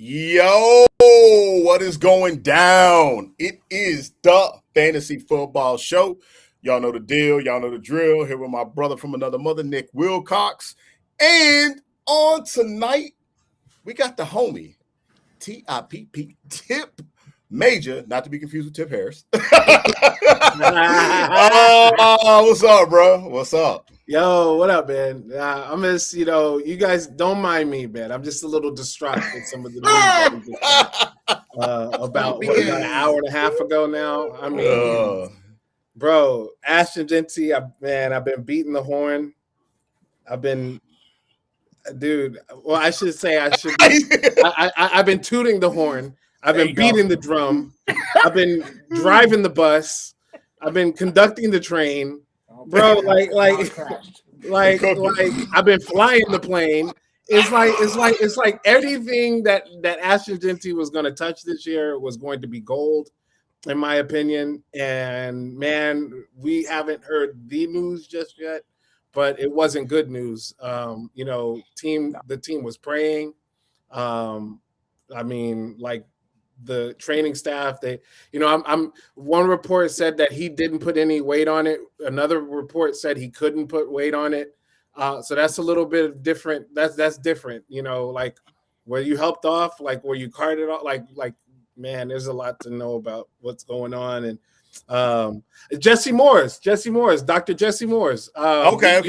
Yo, what is going down? It is the Fantasy Football Show. Y'all know the deal. Y'all know the drill. Here with my brother from another mother, Nick Wilcox. And on tonight, we got the homie, Tipp, Tipp Major, not to be confused with Tip Harris. What's up, bro? What's up? Yo, what up, man? I'm just, you guys don't mind me, man. I'm just a little distraught with some of the news that we just about an hour and a half ago now. I mean, bro, Ashton Genty, I've been beating the horn. I've been tooting the horn. I've been beating the drum. I've been driving the bus. I've been conducting the train. Bro, like I've been flying the plane. It's like everything that Ashton Genty was going to touch this year was going to be gold, in my opinion. And man, we haven't heard the news just yet, but it wasn't good news. The team was praying. The training staff, one report said that he didn't put any weight on it. Another report said he couldn't put weight on it. So that's a little bit different. That's different. Like where you helped off, like where you carted off, like man, there's a lot to know about what's going on. And Jesse Morris, Dr. Jesse Morris. Okay.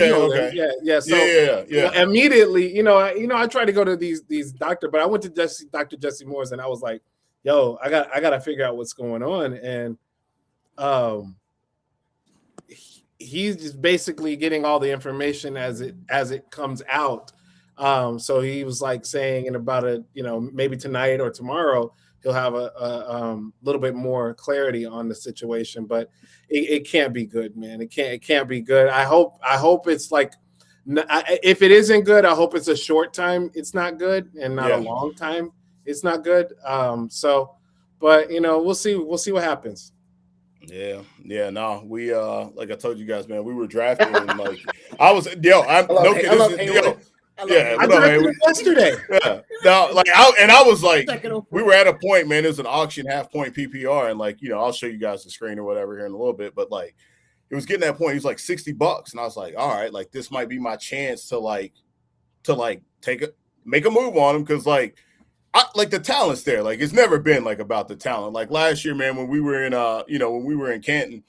Yeah. So immediately, I try to go to these doctor, but I went to Dr. Jesse Morris, and I was like, yo, I got to figure out what's going on. And he's just basically getting all the information as it comes out. So he was like saying in about maybe tonight or tomorrow, he'll have a little bit more clarity on the situation, but it can't be good, man. It can't be good. I hope it's like, if it isn't good, I hope it's a short time. It's not good, and not a long time. It's not good. But we'll see what happens. Yeah. No, we like I told you guys, man, we were drafting and like I was I drafted yesterday. Yeah. No, like I was like, we were at a point, man. There's an auction half point PPR, and I'll show you guys the screen or whatever here in a little bit, but like it was getting that point. He was like $60, and I was like, all right, like this might be my chance to make a move on him because the talent's there. Like it's never been like about the talent. Like last year, man, when we were in Canton,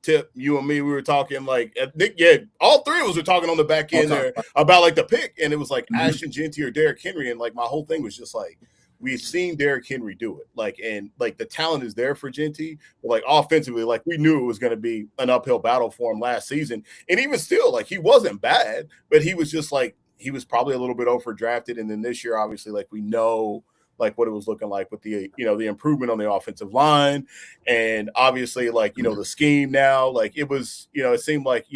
Tip, you and me, we were talking like Nick, all three of us were talking on the back end there about like the pick, and it was like Ashton Genty or Derrick Henry, and like my whole thing was just like we've seen Derrick Henry do it, and the talent is there for Genty, but like offensively, like we knew it was going to be an uphill battle for him last season, and even still, like he wasn't bad, but he was just like he was probably a little bit overdrafted, and then this year, obviously, like we know like what it was looking like with the the improvement on the offensive line, and obviously the scheme now, like it was it seemed like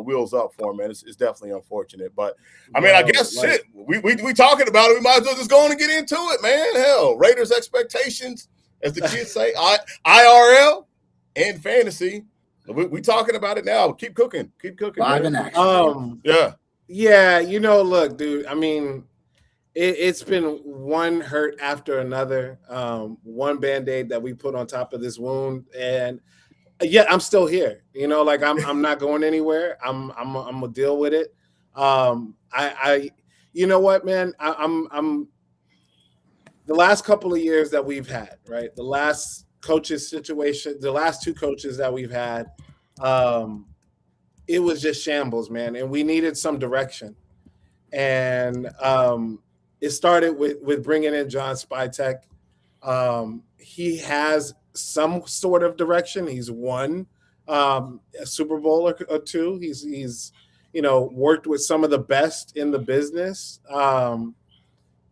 wheels up for him, man. It's definitely unfortunate, but I mean I guess we talking about it, we might as well just go on and get into it, man. Hell, Raiders expectations, as the kids say, IRL and fantasy. We talking about it now. Keep cooking. Live in action. Yeah, look, dude, I mean, it's been one hurt after another, one Band-Aid that we put on top of this wound, and yet I'm still here. I'm not going anywhere. I'm gonna deal with it. You know what, man? I'm the last couple of years that we've had, right? The last coaches situation, the last two coaches that we've had, it was just shambles, man, and we needed some direction. And it started with bringing in John Spytek. He has some sort of direction. He's won a Super Bowl or two. He's worked with some of the best in the business. And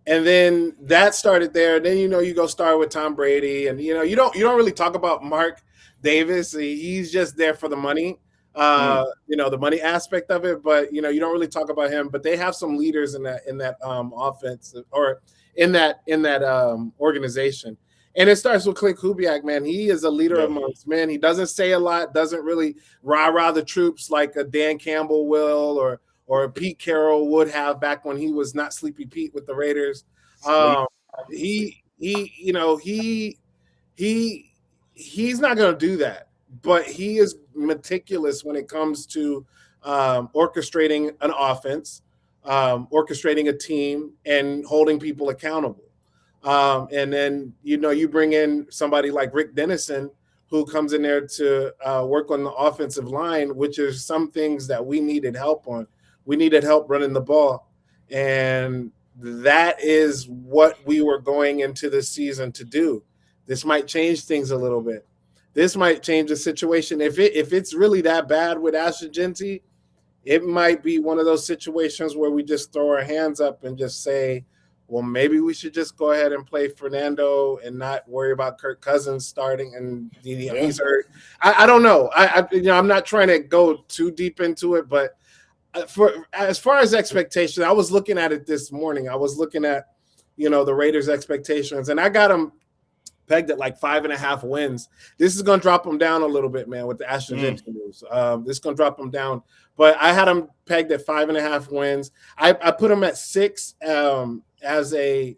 then that started there. Then you go start with Tom Brady, and you don't really talk about Mark Davis. He's just there for the money. The money aspect of it, but you don't really talk about him. But they have some leaders in that offense or in that organization, and it starts with Clint Kubiak, man. He is a leader amongst men. He doesn't say a lot, doesn't really rah the troops like a Dan Campbell will or Pete Carroll would have back when he was not Sleepy Pete with the Raiders. He's not going to do that, but he is meticulous when it comes to orchestrating an offense, orchestrating a team, and holding people accountable. And then you bring in somebody like Rick Dennison, who comes in there to work on the offensive line, which is some things that we needed help on. We needed help running the ball, and that is what we were going into this season to do. This might change things a little bit. This might change the situation. If it's really that bad with Ashton Jeanty, it might be one of those situations where we just throw our hands up and just say, well, maybe we should just go ahead and play Fernando and not worry about Kirk Cousins starting and he's hurt. I don't know. I'm not trying to go too deep into it, but as far as expectations, I was looking at it this morning. I was looking at, the Raiders' expectations, and I got them pegged at like 5.5 wins. This is going to drop them down a little bit, man, with the Ashton Jeanty news. This is going to drop them down. But I had them pegged at 5.5 wins. I put them at 6 as a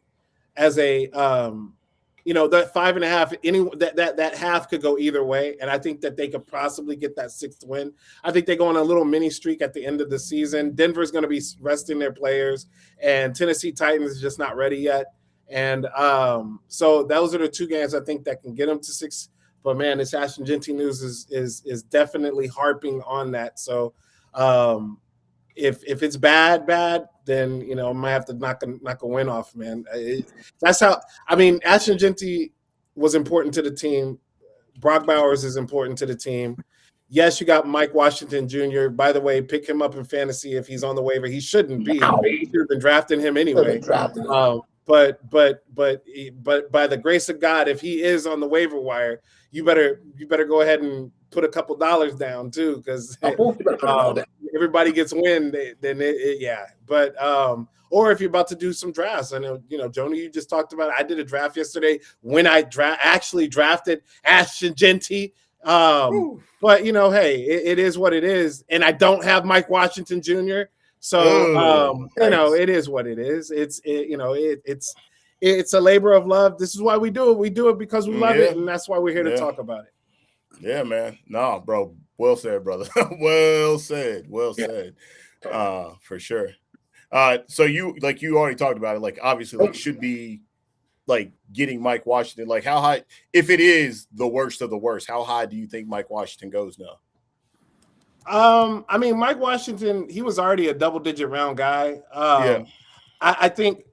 that 5.5. That half could go either way, and I think that they could possibly get that 6th win. I think they go on a little mini streak at the end of the season. Denver's going to be resting their players, and Tennessee Titans is just not ready yet. And so those are the 2 games I think that can get them to 6. But man, this Ashton Jeanty news is definitely harping on that. So if it's bad, then I might have to knock a win off, man. That's how. I mean, Ashton Jeanty was important to the team. Brock Bowers is important to the team. Yes, you got Mike Washington Jr. By the way, pick him up in fantasy if he's on the waiver. He shouldn't be. He should have been drafting him anyway. But by the grace of God, if he is on the waiver wire, you better go ahead and put a couple dollars down too, because everybody gets win. Then But or if you're about to do some drafts, I know Joni, you just talked about it. I did a draft yesterday when I actually drafted Ashton Jeanty. But hey, it is what it is, and I don't have Mike Washington Jr. So it is what it is. It's a labor of love. This is why we do it. We do it because we love it, and that's why we're here to talk about it. Yeah, man. No, bro. Well said, brother. Well said. For sure. So you already talked about it. Like, obviously, should be like getting Mike Washington. Like, how high? If it is the worst of the worst, how high do you think Mike Washington goes now? I mean, Mike Washington, he was already a double-digit round guy. I think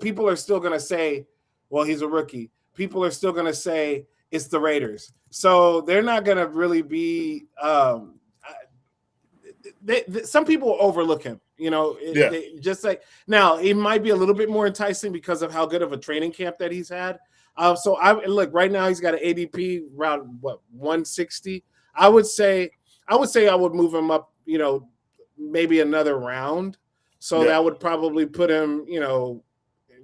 people are still going to say, well, he's a rookie. People are still going to say it's the Raiders. So they're not going to really be some people overlook him, just like now it might be a little bit more enticing because of how good of a training camp that he's had. So I look right now, he's got an ADP around 160. I would say I would move him up, maybe another round. So that would probably put him,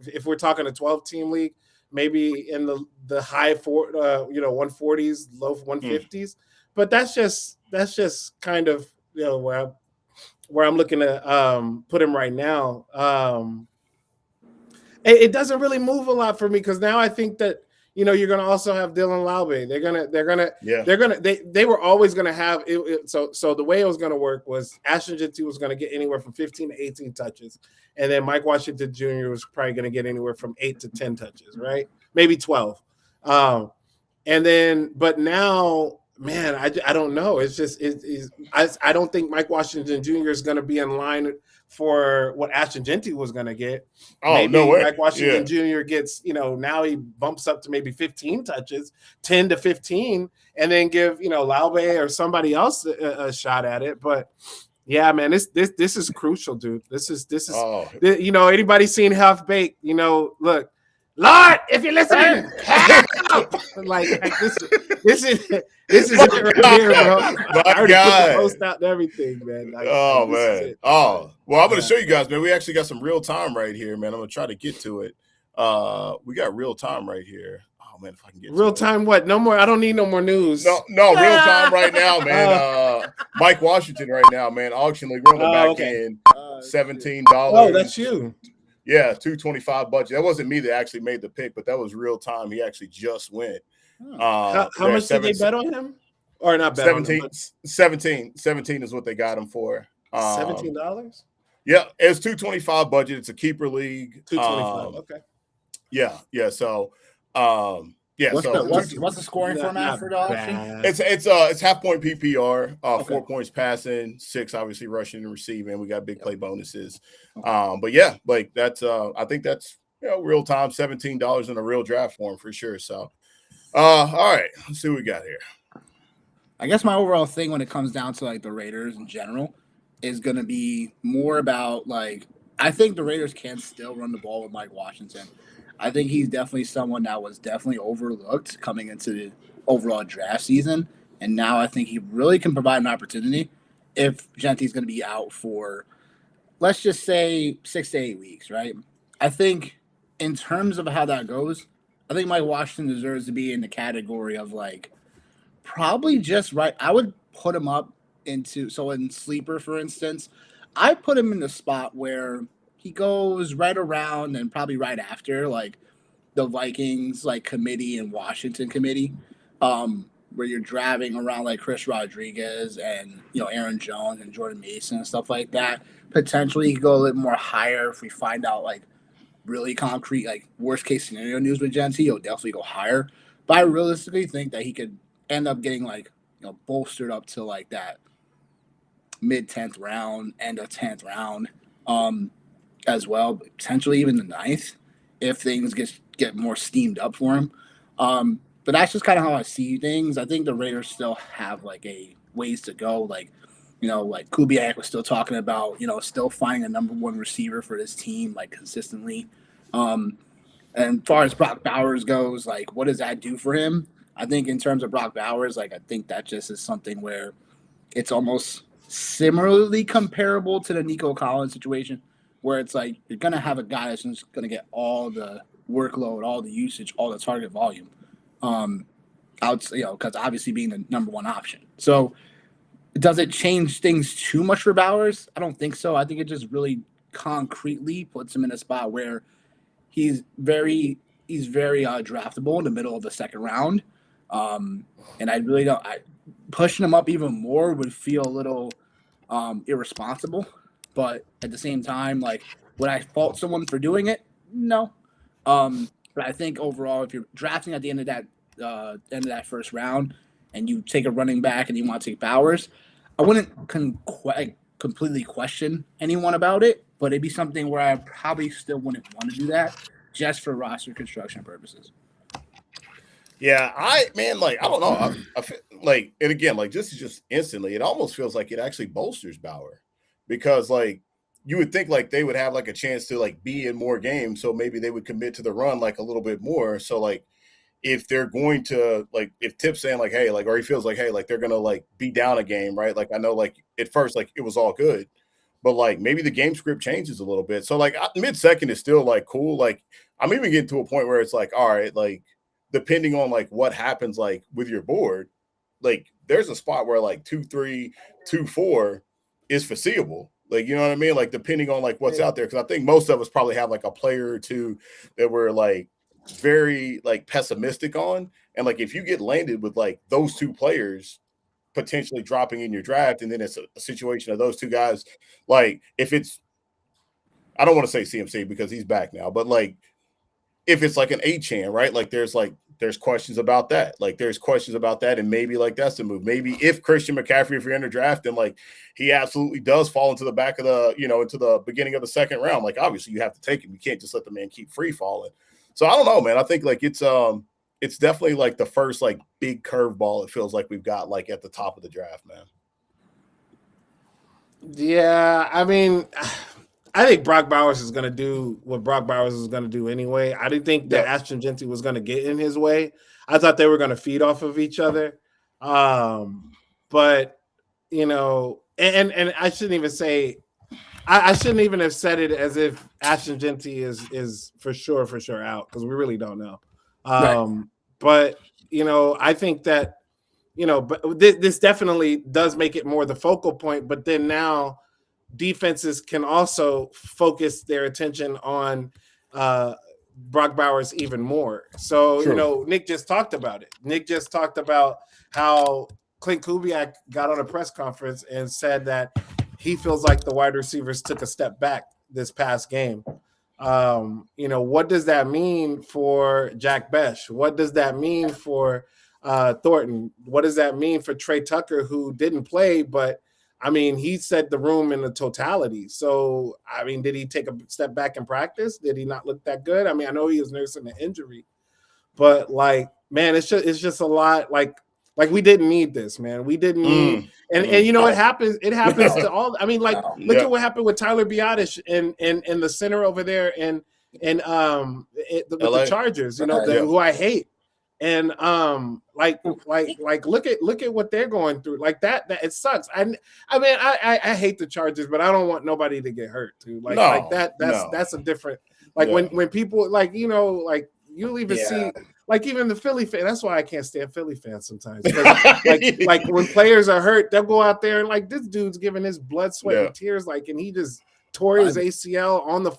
if we're talking a 12-team league, maybe in the high 140s, low 150s. But that's just kind of where I'm looking to put him right now. It doesn't really move a lot for me because now I think that you're going to also have Dylan Laube. They were always going to have it. So the way it was going to work was Ashton Jeanty was going to get anywhere from 15 to 18 touches. And then Mike Washington Jr. was probably going to get anywhere from 8 to 10 touches, right? Maybe 12. But now, man, I don't know. It's just, I don't think Mike Washington Jr. is going to be in line for what Ashton Jeanty was going to get. Maybe no way. Mike Washington Jr. gets, now he bumps up to maybe 15 touches, 10 to 15, and then give, Laube or somebody else a shot at it. But yeah, man, this is crucial, dude. This is anybody seen Half Baked, look, Lord, if you're listening, help! This is it right here, bro. I already put the post out and everything, man. Man. Well, I'm going to show you guys, man. We actually got some real time right here, man. I'm going to try to get to it. We got real time right here. Oh, man, if I can get real time, what? No more. I don't need no more news. No, real time right now, man. Mike Washington right now, man. Auction league. We're on the back end. $17. Oh, that's you. Yeah, 225 budget. That wasn't me that actually made the pick, but that was real time. He actually just went. How much did they bet on him? Or not bet 17, on him? 17 is what they got him for. $17? Yeah, it's 225 budget. It's a keeper league. 225. Okay. Yeah. So, what's the scoring format for the auction? It's half point PPR, Okay. 4 points passing, 6 obviously rushing and receiving. We got big play bonuses. But yeah, like that's I think that's real time, $17 in a real draft form for sure. So, all right, let's see what we got here. I guess my overall thing when it comes down to like the Raiders in general is going to be more about like I think the Raiders can still run the ball with Mike Washington. I think he's definitely someone that was definitely overlooked coming into the overall draft season, and now I think he really can provide an opportunity if Gentry's going to be out for, let's just say 6 to 8 weeks, right? I think in terms of how that goes, I think Mike Washington deserves to be in the category of like probably just right. I would put him up into in sleeper, for instance, I put him in the spot where he goes right around and probably right after like the Vikings like committee and Washington committee, where you're driving around like Chris Rodriguez and Aaron Jones and Jordan Mason and stuff like that. Potentially, he could go a little more higher if we find out like really concrete like worst case scenario news with Gentry. He'll definitely go higher, but I realistically think that he could end up getting like bolstered up to like that mid 10th round, end of 10th round, as well, potentially even the 9th if things get more steamed up for him. But that's just kind of how I see things. I think the Raiders still have like a ways to go. Like, like Kubiak was still talking about, still finding a number one receiver for this team, like consistently. And as far as Brock Bowers goes, like, what does that do for him? I think in terms of Brock Bowers, like, I think that just is something where it's almost similarly comparable to the Nico Collins situation, where it's like you're going to have a guy that's just going to get all the workload, all the usage, all the target volume, because obviously being the number one option. So does it change things too much for Bowers? I don't think so. I think it just really concretely puts him in a spot where he's very draftable in the middle of the second round. And I really don't. Pushing him up even more would feel a little irresponsible. But at the same time, like, would I fault someone for doing it? No. But I think overall, if you're drafting at the end of that first round, and you take a running back and you want to take Bowers, I wouldn't completely question anyone about it. But it'd be something where I probably still wouldn't want to do that just for roster construction purposes. Yeah, I don't know. I feel like, and again, like just instantly, it almost feels like it actually bolsters Bauer because like you would think like they would have like a chance to like be in more games, so maybe they would commit to the run like a little bit more. So like if they're going to like if Tipp's saying like hey like or he feels like hey like they're gonna like be down a game, right? Like I know like at first like it was all good, but like maybe the game script changes a little bit. So like mid-second is still like cool. Like I'm even getting to a point where it's like all right like. Depending on like what happens like with your board, like there's a spot where like 2-3, 2-4 is foreseeable. Like, you know what I mean? Like depending on like what's out there. Cause I think most of us probably have like a player or two that we're like very like pessimistic on. And like if you get landed with like those two players potentially dropping in your draft, and then it's a situation of those two guys, like if it's I don't want to say CMC because he's back now, but like if it's like an Achane, right? Like there's questions about that. Like there's questions about that, and maybe like that's the move. Maybe if Christian McCaffrey, if you're in the draft, then like he absolutely does fall into the back of the, into the beginning of the second round. Like obviously you have to take him. You can't just let the man keep free falling. So I don't know, man. I think like it's definitely like the first like big curveball it feels like we've got like at the top of the draft, man. Yeah, I mean, I think Brock Bowers is going to do what Brock Bowers is going to do anyway. I didn't think that Ashton Gentry was going to get in his way. I thought they were going to feed off of each other. But, and I shouldn't even say – I shouldn't even have said it as if Ashton Gentry is for sure out because we really don't know. Right. But, I think that, but this definitely does make it more the focal point. But then now – defenses can also focus their attention on Brock Bowers even more. So, True. Nick just talked about it. Nick just talked about how Clint Kubiak got on a press conference and said that he feels like the wide receivers took a step back this past game. What does that mean for Jack Besh? What does that mean for Thornton? What does that mean for Trey Tucker, who didn't play, but he set the room in the totality. So, did he take a step back in practice? Did he not look that good? I know he was nursing an injury, but it's just a lot. Like we didn't need this, man. We didn't need, and it happens. It happens to all. Look at what happened with Tyler Biotish and the center over there with the Chargers. Who I hate. And look at what they're going through. Like that it sucks. I hate the Chargers, but I don't want nobody to get hurt too. That's a different when people you'll even see even the Philly fan. That's why I can't stand Philly fans sometimes. When players are hurt, they'll go out there and this dude's giving his blood, sweat, and tears, and he just tore his ACL on the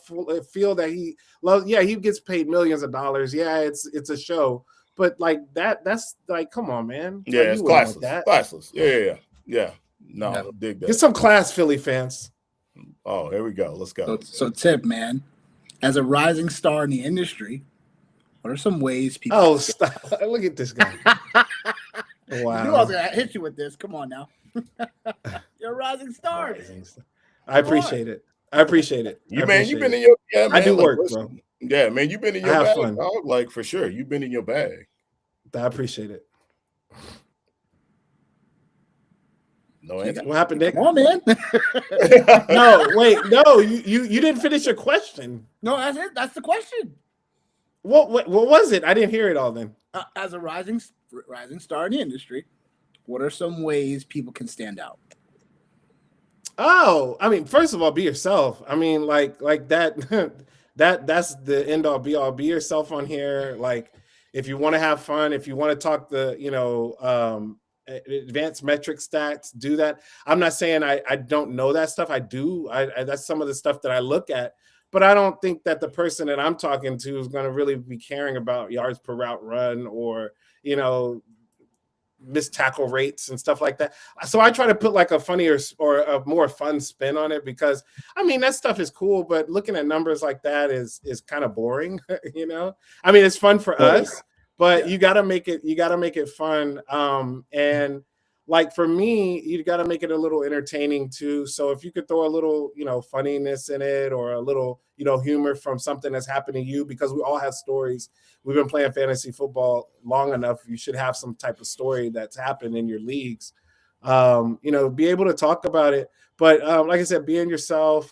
field that he loves. Yeah, he gets paid millions of dollars. Yeah, it's a show. But that's come on, man. Yeah, it's classless. Classless. Yeah. No, dig that. Get some class, Philly fans. Oh, here we go. Let's go. So Tipp, man, as a rising star in the industry, what are some ways people? Oh, stop! Look at this guy. Wow. You also gonna hit you with this. Come on now. You're a rising star. I appreciate it. You've been in your man. I do work, bro. Yeah, man, you've been in your bag, fun. Dog. For sure, you've been in your bag. I appreciate it. No answer. What happened, Nick? Come on, man. No, wait, no, you didn't finish your question. No, that's it. That's the question. What was it? I didn't hear it all then. As a rising star in the industry, what are some ways people can stand out? Oh, first of all, be yourself. Like that. That's the end all be all. Be yourself on here. If you want to have fun, if you want to talk the advanced metric stats, do that. I'm not saying I don't know that stuff. I do. I that's some of the stuff that I look at, but I don't think that the person that I'm talking to is going to really be caring about yards per route run or missed tackle rates and stuff like that. So I try to put a funnier or a more fun spin on it because that stuff is cool, but looking at numbers like that is kind of boring. It's fun for us, but you got to make it fun. And for me, you got to make it a little entertaining too. So if you could throw a little, funniness in it or a little, humor from something that's happened to you, because we all have stories. We've been playing fantasy football long enough. You should have some type of story that's happened in your leagues. Be able to talk about it. But like I said, being yourself,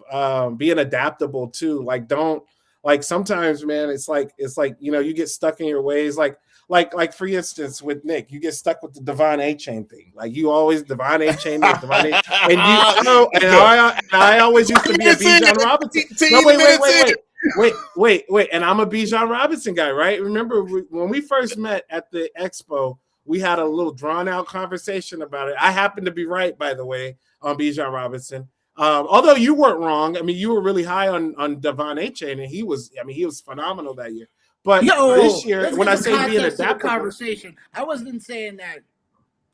being adaptable too. Don't sometimes, man, it's like you get stuck in your ways. Like for instance, with Nick, you get stuck with the Devon A-Chain thing. You always Devon A-Chain, and I always used to be a Bijan Robinson. No, wait. And I'm a Bijan Robinson guy, right? Remember when we first met at the expo, we had a little drawn out conversation about it. I happened to be right, by the way, on Bijan Robinson. Although you weren't wrong. You were really high on Devon A-Chain, and he was phenomenal that year. But this year, when I say being adaptable, conversation, I wasn't saying that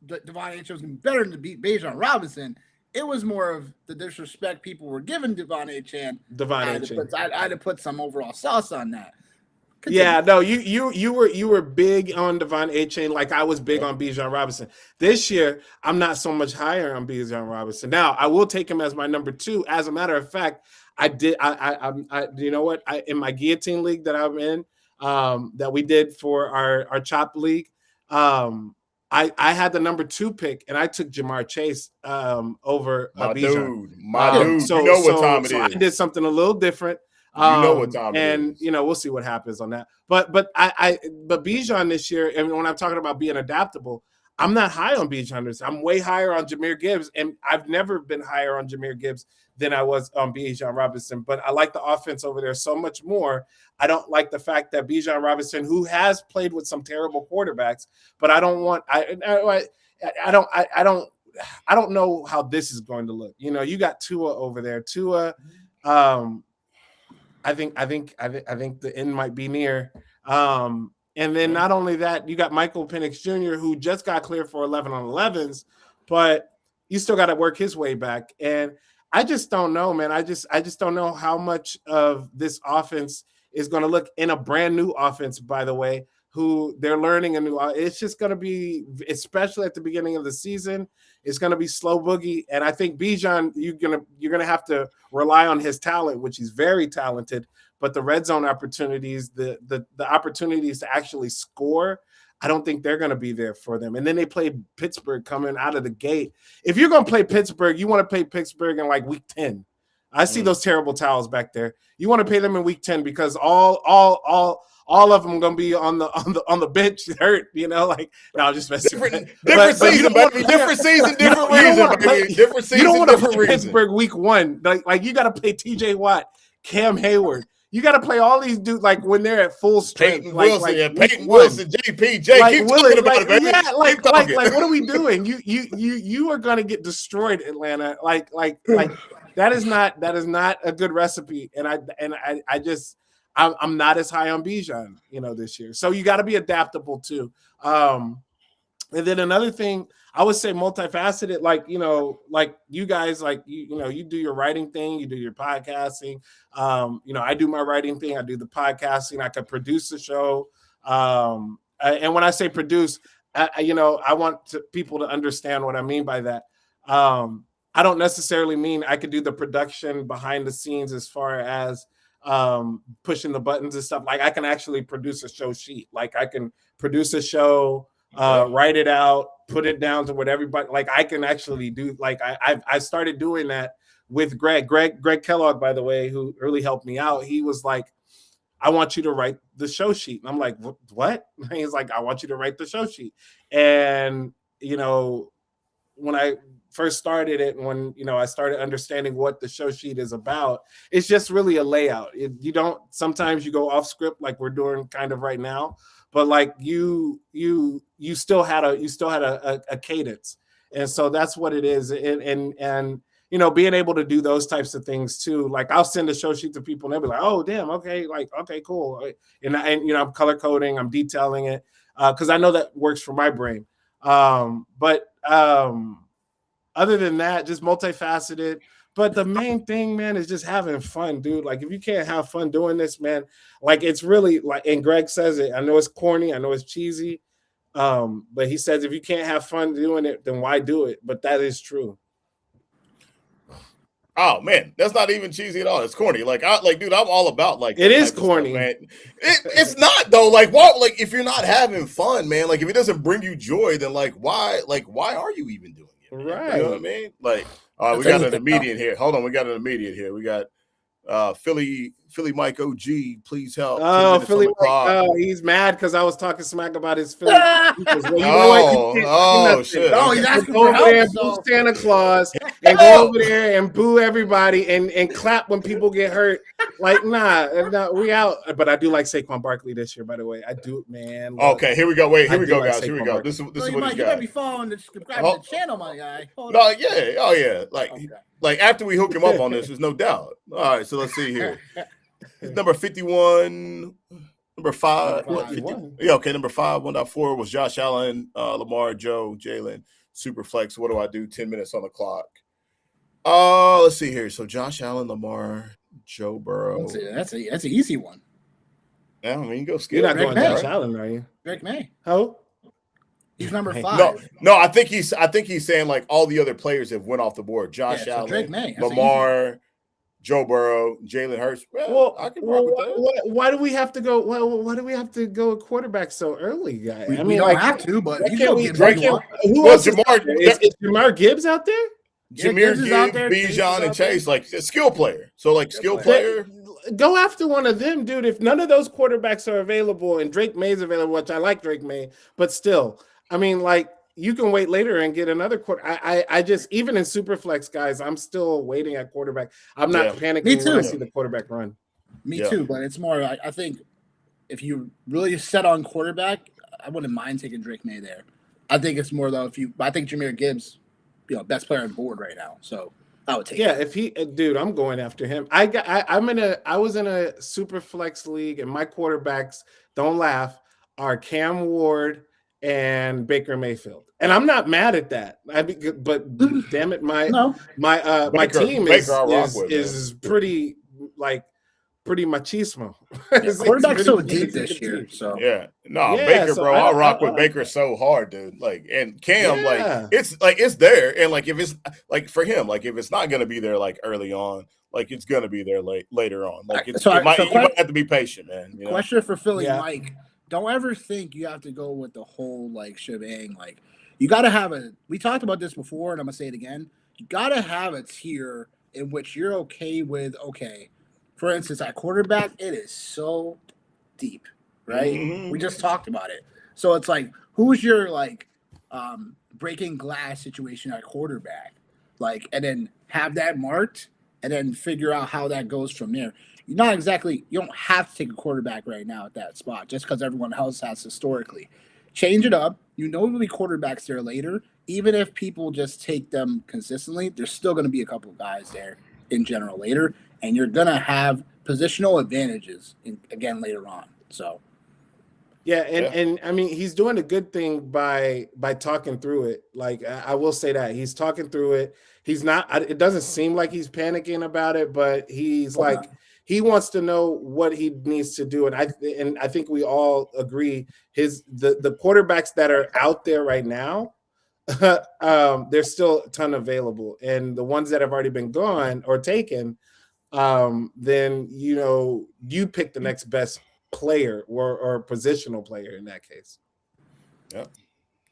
Devon A-Chain was better than Bijan Robinson. It was more of the disrespect people were giving Devon A-Chain. I had to put some overall sauce on that. Continue. Yeah, no, you were big on Devon A-Chain like I was big on Bijan Robinson. This year, I'm not so much higher on Bijan Robinson. Now, I will take him as my number 2. As a matter of fact, you know what? In my guillotine league that I'm in, that we did for our chop league, I had the number 2 pick, and I took Jamar Chase over Bijan. My dude, you know what time it is. I did something a little different. You know what time it is. And we'll see what happens on that. But Bijan this year, and when I'm talking about being adaptable, I'm not high on Bijan. I'm way higher on Jahmyr Gibbs, and I've never been higher on Jahmyr Gibbs than I was on Bijan Robinson. But I like the offense over there so much more. I don't like the fact that Bijan Robinson, who has played with some terrible quarterbacks, but I don't I don't know how this is going to look. You got Tua over there. Tua, I think the end might be near. And then not only that, you got Michael Penix Jr., who just got cleared for 11 on 11s, but you still got to work his way back. And I just don't know, man. I just don't know how much of this offense is going to look in a brand new offense, by the way, who they're learning a new. It's just going to be, especially at the beginning of the season, it's going to be slow boogie. And I think Bijan, you're gonna have to rely on his talent, which he's very talented. But the red zone opportunities, the opportunities to actually score, I don't think they're going to be there for them. And then they play Pittsburgh coming out of the gate. If you're going to play Pittsburgh, you want to play Pittsburgh in like week 10. I see those terrible towels back there. You want to play them in week 10 because all of them going to be on the bench hurt. No, just messing. Different season, baby. Different season, different reason, baby. Different season, you don't want to play Pittsburgh week 1. Like you got to play T.J. Watt, Cam Hayward. You got to play all these dudes like when they're at full strength. Peyton Wilson, JPJ. Like, keep talking about it, baby. Yeah, like what are we doing? You are going to get destroyed, Atlanta. Like that is not a good recipe. And I'm not as high on Bijan, this year. So you got to be adaptable too. And then another thing, I would say multifaceted, like you guys, you do your writing thing, you do your podcasting. I do my writing thing, I do the podcasting, I could produce the show. And when I say produce, I want people to understand what I mean by that. I don't necessarily mean I could do the production behind the scenes as far as pushing the buttons and stuff. Like I can actually produce a show sheet. Like I can produce a show, write it out, put it down to what everybody, like I can actually do. Like I started doing that with Greg Kellogg, by the way, who really helped me out. He was like, I want you to write the show sheet. And I'm like, what? And he's like, I want you to write the show sheet. And, when I first started it, when, I started understanding what the show sheet is about, it's just really a layout. Sometimes you go off script like we're doing kind of right now, but like you still had a cadence. And so that's what it is. And being able to do those types of things too. Like I'll send a show sheet to people and they'll be like, oh, damn. Okay. Like, okay, cool. And I'm color coding, I'm detailing it. Cause I know that works for my brain. But other than that, just multifaceted. But the main thing, man, is just having fun, dude. Like, if you can't have fun doing this, man, like it's really like, and Greg says it, I know it's corny, I know it's cheesy. But he says, if you can't have fun doing it, then why do it? But that is true. Oh man, that's not even cheesy at all. It's corny. Dude, I'm all about like it is corny, stuff, man. It's not though. Like, what? Like, if you're not having fun, man, like if it doesn't bring you joy, then why are you even doing it? Man? Right. You know what I mean? Like, all right, we got an immediate here. Hold on, we got an immediate here. We got Philly Mike OG. Please help. Oh, Philly Mike. Oh, he's mad because I was talking smack about his Philly. Shit. Oh, he's asking for help. There and boo Santa Claus and go over there and boo everybody and clap when people get hurt. Like, nah, we out. But I do like Saquon Barkley this year, by the way. I do, man. Okay, here we go. Wait, here we go, guys. Here we go. This is what he's got. You might be following and subscribe to the channel, my guy. Yeah. Like after we hook him up on this, there's no doubt. All right, so let's see here. Number 51, number 5. Number 5, 1.4 was Josh Allen, Lamar, Joe, Jalen, Superflex. What do I do? 10 minutes on the clock. Let's see here. So Josh Allen, Lamar, Joe Burrow. That's an easy one. Yeah, I mean, you go skip. You're not going Josh Allen, are you? Drake May. How? He's number 5. No, I think he's saying like all the other players have went off the board. Josh Allen, Drake May. Lamar, Joe Burrow, Jalen Hurts. Well, I can rock with that. Why do we have to go? Why do we have to go quarterback so early, guys? We don't have to, but who else is Jamar Gibbs out there? Jameer Gibbs, Bijan, and Chase, like a skill player. So like skill player. Go after one of them, dude. If none of those quarterbacks are available and Drake May's available, which I like Drake May, but still, I mean, like you can wait later and get another quarter. I just, even in Superflex, guys, I'm still waiting at quarterback. I'm not panicking when I see the quarterback run. Me too, but it's more. I think if you really set on quarterback, I wouldn't mind taking Drake May there. I think it's more though I think Jameer Gibbs best player on board right now. So I would take Yeah, it. if he, dude, I'm going after him. I was in a super flex league, and my quarterbacks, don't laugh, are Cam Ward and Baker Mayfield, and I'm not mad at that. But damn it, my No, my team Baker, I rock with, is pretty machismo. quarterback's so pretty deep this good year. team. So Yeah, no, Yeah, Baker, so bro. I rock with I Baker so hard, dude. Like, and Cam, Yeah. it's there, and like if it's like for him, like if it's not gonna be there like early on, like it's gonna be there later on. Like you might have to be patient, man. You know? Question for Philly, Yeah. Mike. Don't ever think you have to go with the whole like shebang. Like you got to have we talked about this before, and I'm gonna say it again. You got to have a tier in which you're okay with. Okay, for instance, at quarterback, it is so deep, right? Mhm. We just talked about it. So it's like, who's your like breaking glass situation at quarterback? Like, and then have that marked, and then figure out how that goes from there. You don't have to take a quarterback right now at that spot just because everyone else has historically. Change it up. You know there'll be quarterbacks there later. Even if people just take them consistently, there's still going to be a couple of guys there in general later, and you're going to have positional advantages again later on. So Yeah, and I mean he's doing a good thing by talking through it. Like I will say that he's talking through it. He's not. It doesn't seem like he's panicking about it, but he's like he wants to know what he needs to do. And I think we all agree the quarterbacks that are out there right now, there's still a ton available, and the ones that have already been gone or taken, then you pick the next best player or positional player in that case. Yeah,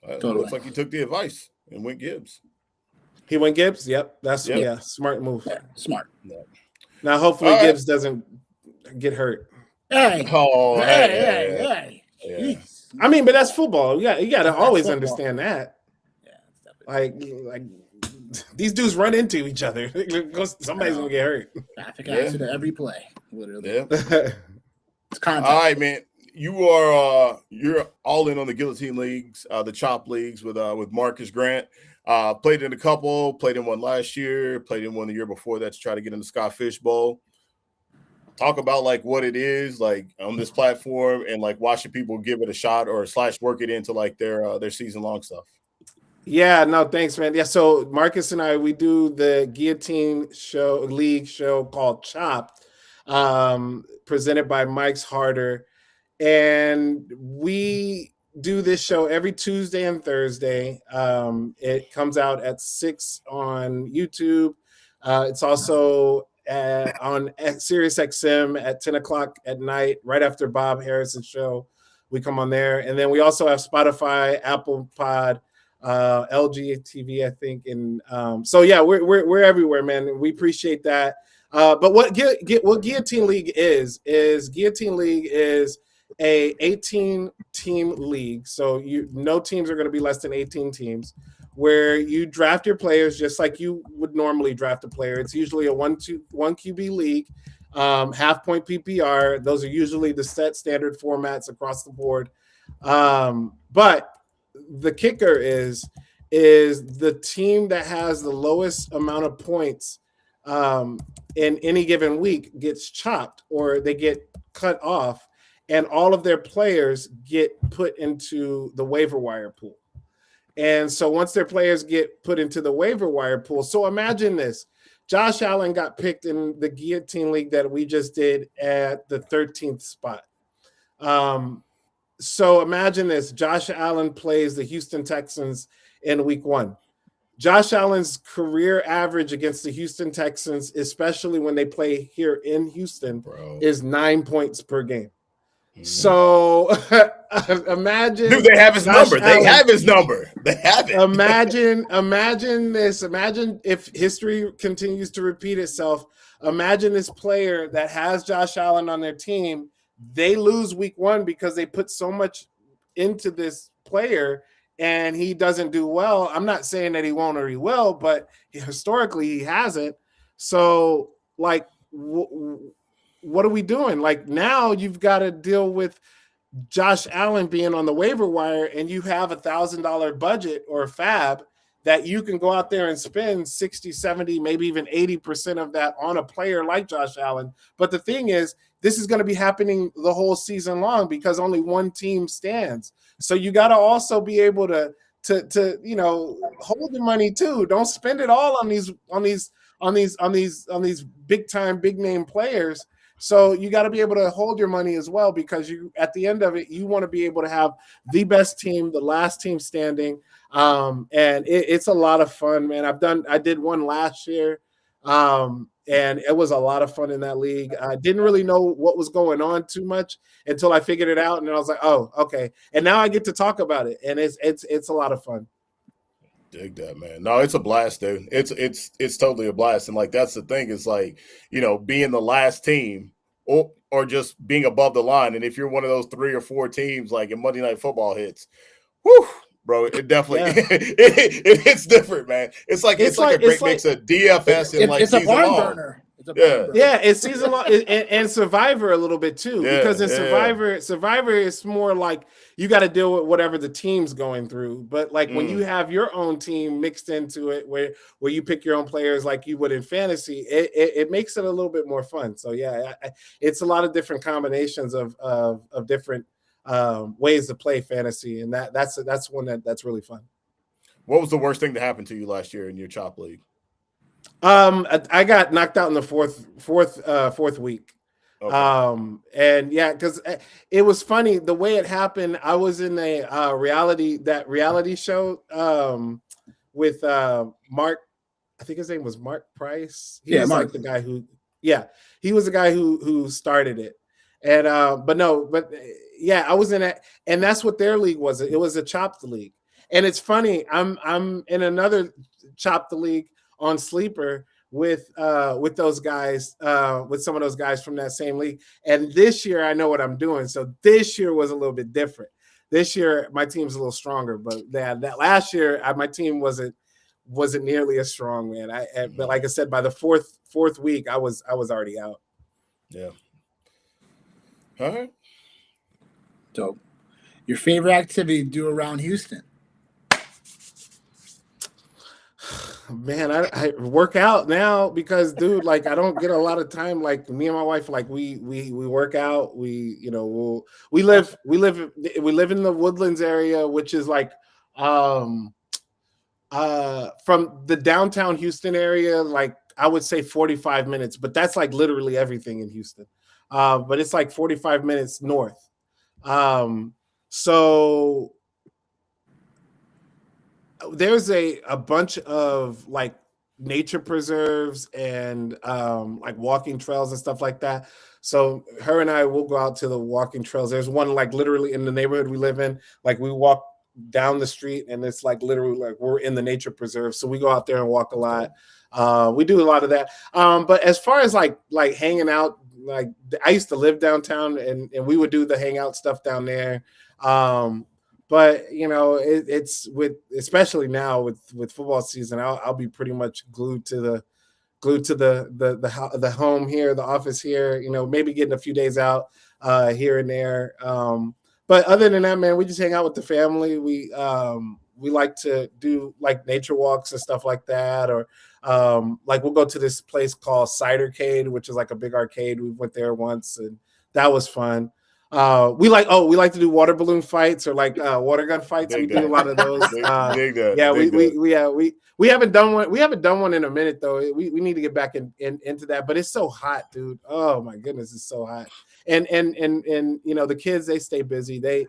Totally. looks like he took the advice and went Gibbs. He went Gibbs. Yep, that's smart move. Yeah, smart. Yeah. Now, hopefully, Gibbs doesn't get hurt. Hey, hey. Yeah. I mean, but that's football. Yeah, you got to always football. Understand that. Yeah, like these dudes run into each other. Somebody's gonna get hurt. Traffic accident every play, literally. Yeah. It's contact. All right, man. You're all in on the guillotine leagues, the chop leagues with Marcus Grant. Played in a couple, played in one last year, played in one the year before that to try to get in the Scott Fish Bowl. Talk about like what it is like on this platform and like why should people give it a shot or / work it into like their season long stuff. Yeah, no, thanks, man. Yeah, so Marcus and I, we do the guillotine league show called Chopped, presented by Mike's Harder. And we do this show every Tuesday and Thursday. It comes out at 6 on YouTube. It's also on Sirius XM at 10 o'clock at night, right after Bob Harrison's show. We come on there. And then we also have Spotify, Apple Pod, LG TV, I think. And so, yeah, we're everywhere, man. We appreciate that. But what Guillotine League is Guillotine League is a 18-team league. So no teams are going to be less than 18 teams, where you draft your players just like you would normally draft a player. It's usually a 1 QB league, half point PPR. Those are usually the standard formats across the board. But the kicker is the team that has the lowest amount of points in any given week gets chopped, or they get cut off, and all of their players get put into the waiver wire pool. And so once their players get put into the waiver wire pool, so imagine this. Josh Allen got picked in the Guillotine League that we just did at the 13th spot. So imagine this. Josh Allen plays the Houston Texans in week 1. Josh Allen's career average against the Houston Texans, especially when they play here in Houston, is 9 points per game. So imagine. Dude, they have his number. They have his number. They have it. Imagine this. Imagine if history continues to repeat itself. Imagine this player that has Josh Allen on their team. They lose week 1 because they put so much into this player and he doesn't do well. I'm not saying that he won't or he will, but historically he hasn't. So, like, what are we doing? Like, now you've got to deal with Josh Allen being on the waiver wire, and you have $1,000 budget or fab, that you can go out there and spend 60, 70, maybe even 80% of that on a player like Josh Allen. But the thing is, this is going to be happening the whole season long because only one team stands. So you got to also be able to hold the money too. Don't spend it all on these big time, big name players. So you got to be able to hold your money as well, because you, at the end of it, you want to be able to have the best team, the last team standing. And it's a lot of fun, man. I did one last year. And it was a lot of fun in that league. I didn't really know what was going on too much until I figured it out, and then I was like, "Oh, okay." And now I get to talk about it, and it's a lot of fun. Dig that, man. No, it's a blast, dude. It's totally a blast, and like that's the thing is like being the last team or just being above the line, and if you're one of those 3 or 4 teams like in Monday Night Football hits, whew, bro, it definitely it's different, man. It's like a great mix of DFS and it's season a barn long. burner. It's a barn burner. Yeah, it's season long and Survivor a little bit too, because in Survivor it's more like you got to deal with whatever the team's going through. But like when you have your own team mixed into it, where you pick your own players like you would in fantasy, it makes it a little bit more fun. So yeah, it's a lot of different combinations of different ways to play fantasy, and that's one that's really fun. What was the worst thing that happened to you last year in your chop league? I got knocked out in the fourth week. Okay. And yeah, because it was funny the way it happened. I was in a reality show with Mark. I think his name was Mark Price. He was like the guy who, he was the guy who started it. And but yeah, I was in it, and that's what their league was. It was a Chopped League, and it's funny. I'm in another Chopped League on Sleeper with those guys, with some of those guys from that same league. And this year I know what I'm doing. So this year was a little bit different. This year my team's a little stronger, but that last year my team wasn't nearly as strong, man. But like I said, by the fourth week I was already out. Yeah. All right. So, your favorite activity to do around Houston? Man, I work out now because, dude, like I don't get a lot of time. Like me and my wife, like we work out. We live in the Woodlands area, which is like from the downtown Houston area, like I would say 45 minutes, but that's like literally everything in Houston. But it's like 45 minutes north. So there's a bunch of like nature preserves and like walking trails and stuff like that. So her and I will go out to the walking trails. There's one like literally in the neighborhood we live in. Like we walk down the street and it's like literally like we're in the nature preserve. So we go out there and walk a lot. We do a lot of that. But as far as like hanging out, like I used to live downtown and we would do the hangout stuff down there. But it's especially now with football season, I'll be pretty much glued to the home here, the office here. Maybe getting a few days out here and there. But other than that, man, we just hang out with the family. We like to do like nature walks and stuff like that, or like we'll go to this place called Cidercade, which is like a big arcade. We went there once, and that was fun. We like to do water balloon fights or like water gun fights. We do a lot of those. We haven't done one. We haven't done one in a minute though. We need to get back into that. But it's so hot, dude. Oh my goodness, it's so hot. And the kids, they stay busy. They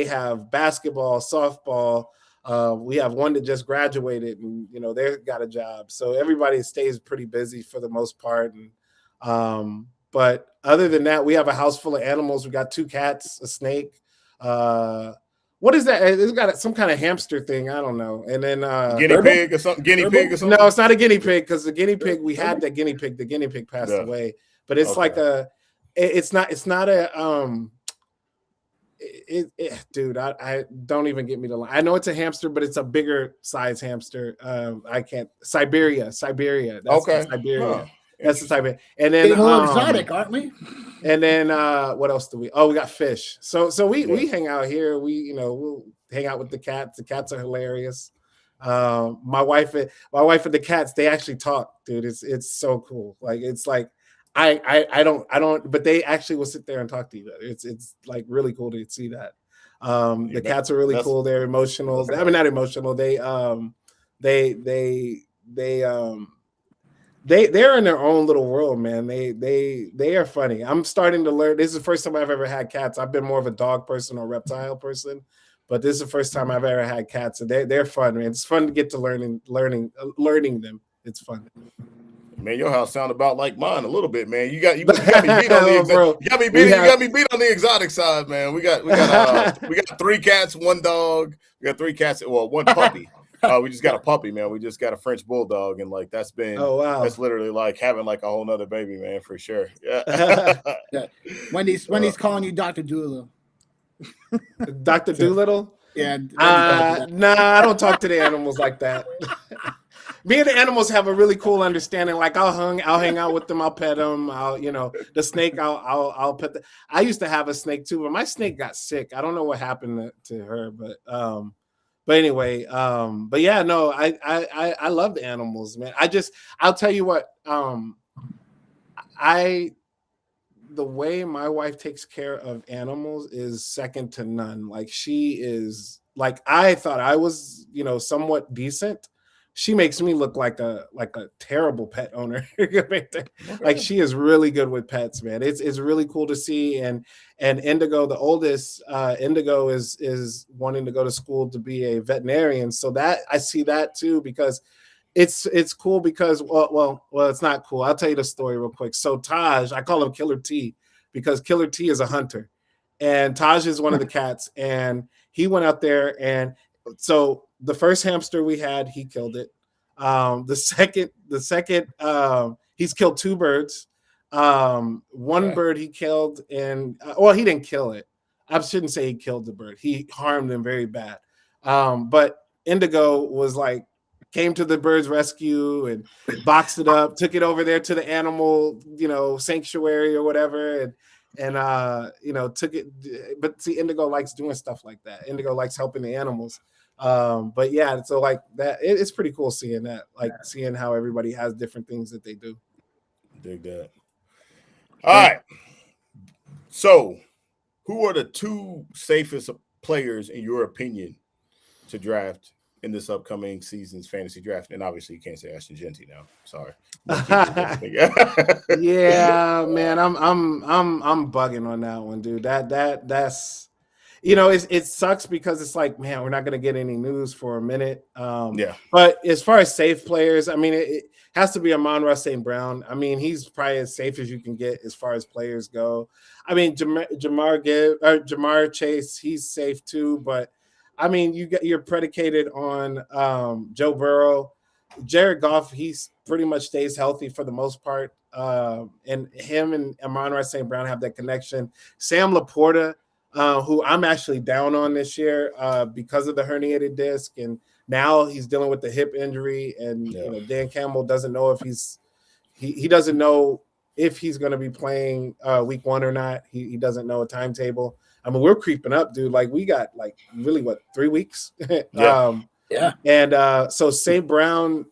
have basketball, softball. We have one that just graduated, and they've got a job. So everybody stays pretty busy for the most part. And but other than that, we have a house full of animals. We got 2 cats, a snake. What is that? It's got some kind of hamster thing. I don't know. And then guinea pig or something. No, it's not a guinea pig, because the guinea pig, we had that guinea pig. The guinea pig passed away. But it's like it's not a dude, I don't even get me to lie. I know it's a hamster, but it's a bigger size hamster. I can't. Siberia. That's okay. Siberia. Huh. That's the type of. And then Getting a little exotic, aren't we? And then what else do we? Oh, we got fish. So we hang out here. We'll hang out with the cats. The cats are hilarious. My wife and the cats, they actually talk, dude. It's so cool. Like it's like I don't, but they actually will sit there and talk to each other. It's like really cool to see that. The cats are really cool. They're emotional. I mean, not emotional. They're in their own little world, man. They are funny. I'm starting to learn. This is the first time I've ever had cats. I've been more of a dog person or reptile person, but this is the first time I've ever had cats. And they're fun, man. It's fun to get to learning them. It's fun. Man, your house sound about like mine a little bit, man. You got me beat on the exotic. You got me beat on the exotic side, man. We got 3 cats, 1 dog. We got 3 cats. Well, 1 puppy. We just got a puppy, man. We just got a French bulldog, and like that's literally like having like a whole nother baby, man, for sure. Yeah. Yeah. Wendy's calling you Dr. Doolittle. Dr. Doolittle? Yeah. Nah, I don't talk to the animals like that. Me and the animals have a really cool understanding. Like I'll hang out with them. I'll pet them. The snake. I'll pet. I used to have a snake too, but my snake got sick. I don't know what happened to her, but anyway, but yeah, no, I love the animals, man. I'll tell you what, the way my wife takes care of animals is second to none. Like she is like, I thought I was, somewhat decent. She makes me look like a terrible pet owner. Like she is really good with pets, man. It's really cool to see. And Indigo, the oldest, Indigo is wanting to go to school to be a veterinarian. So that I see that too, because it's cool because well, it's not cool. I'll tell you the story real quick. So Taj, I call him Killer T because Killer T is a hunter, and Taj is one of the cats, and he went out there and so the first hamster we had, he killed it. The second, he's killed 2 birds. One bird he killed, and he didn't kill it. I shouldn't say he killed the bird. He harmed him very bad. But Indigo was like, came to the bird's rescue and boxed it up, took it over there to the animal, sanctuary or whatever, and took it. But see, Indigo likes doing stuff like that. Indigo likes helping the animals. But yeah, so like that, it's pretty cool seeing that, like seeing how everybody has different things that they do. Dig that. All right. So, who are the 2 safest players in your opinion to draft in this upcoming season's fantasy draft? And obviously, you can't say Ashton Genty now. Sorry. Yeah, man, I'm bugging on that one, dude. That's. It sucks because it's like, man, we're not going to get any news for a minute. But as far as safe players, I mean, it has to be Amon-Ra St. Brown. I mean, he's probably as safe as you can get as far as players go. I mean, Jamar Chase, he's safe too. But I mean, you're predicated on Joe Burrow. Jared Goff, he's pretty much stays healthy for the most part. And him and Amon-Ra St. Brown have that connection. Sam Laporta, who I'm actually down on this year because of the herniated disc, and now he's dealing with the hip injury, and Dan Campbell doesn't know if he doesn't know if he's going to be playing week 1 or not. He doesn't know a timetable. I mean, we're creeping up, dude. Like we got like really 3 weeks. And so St. Brown,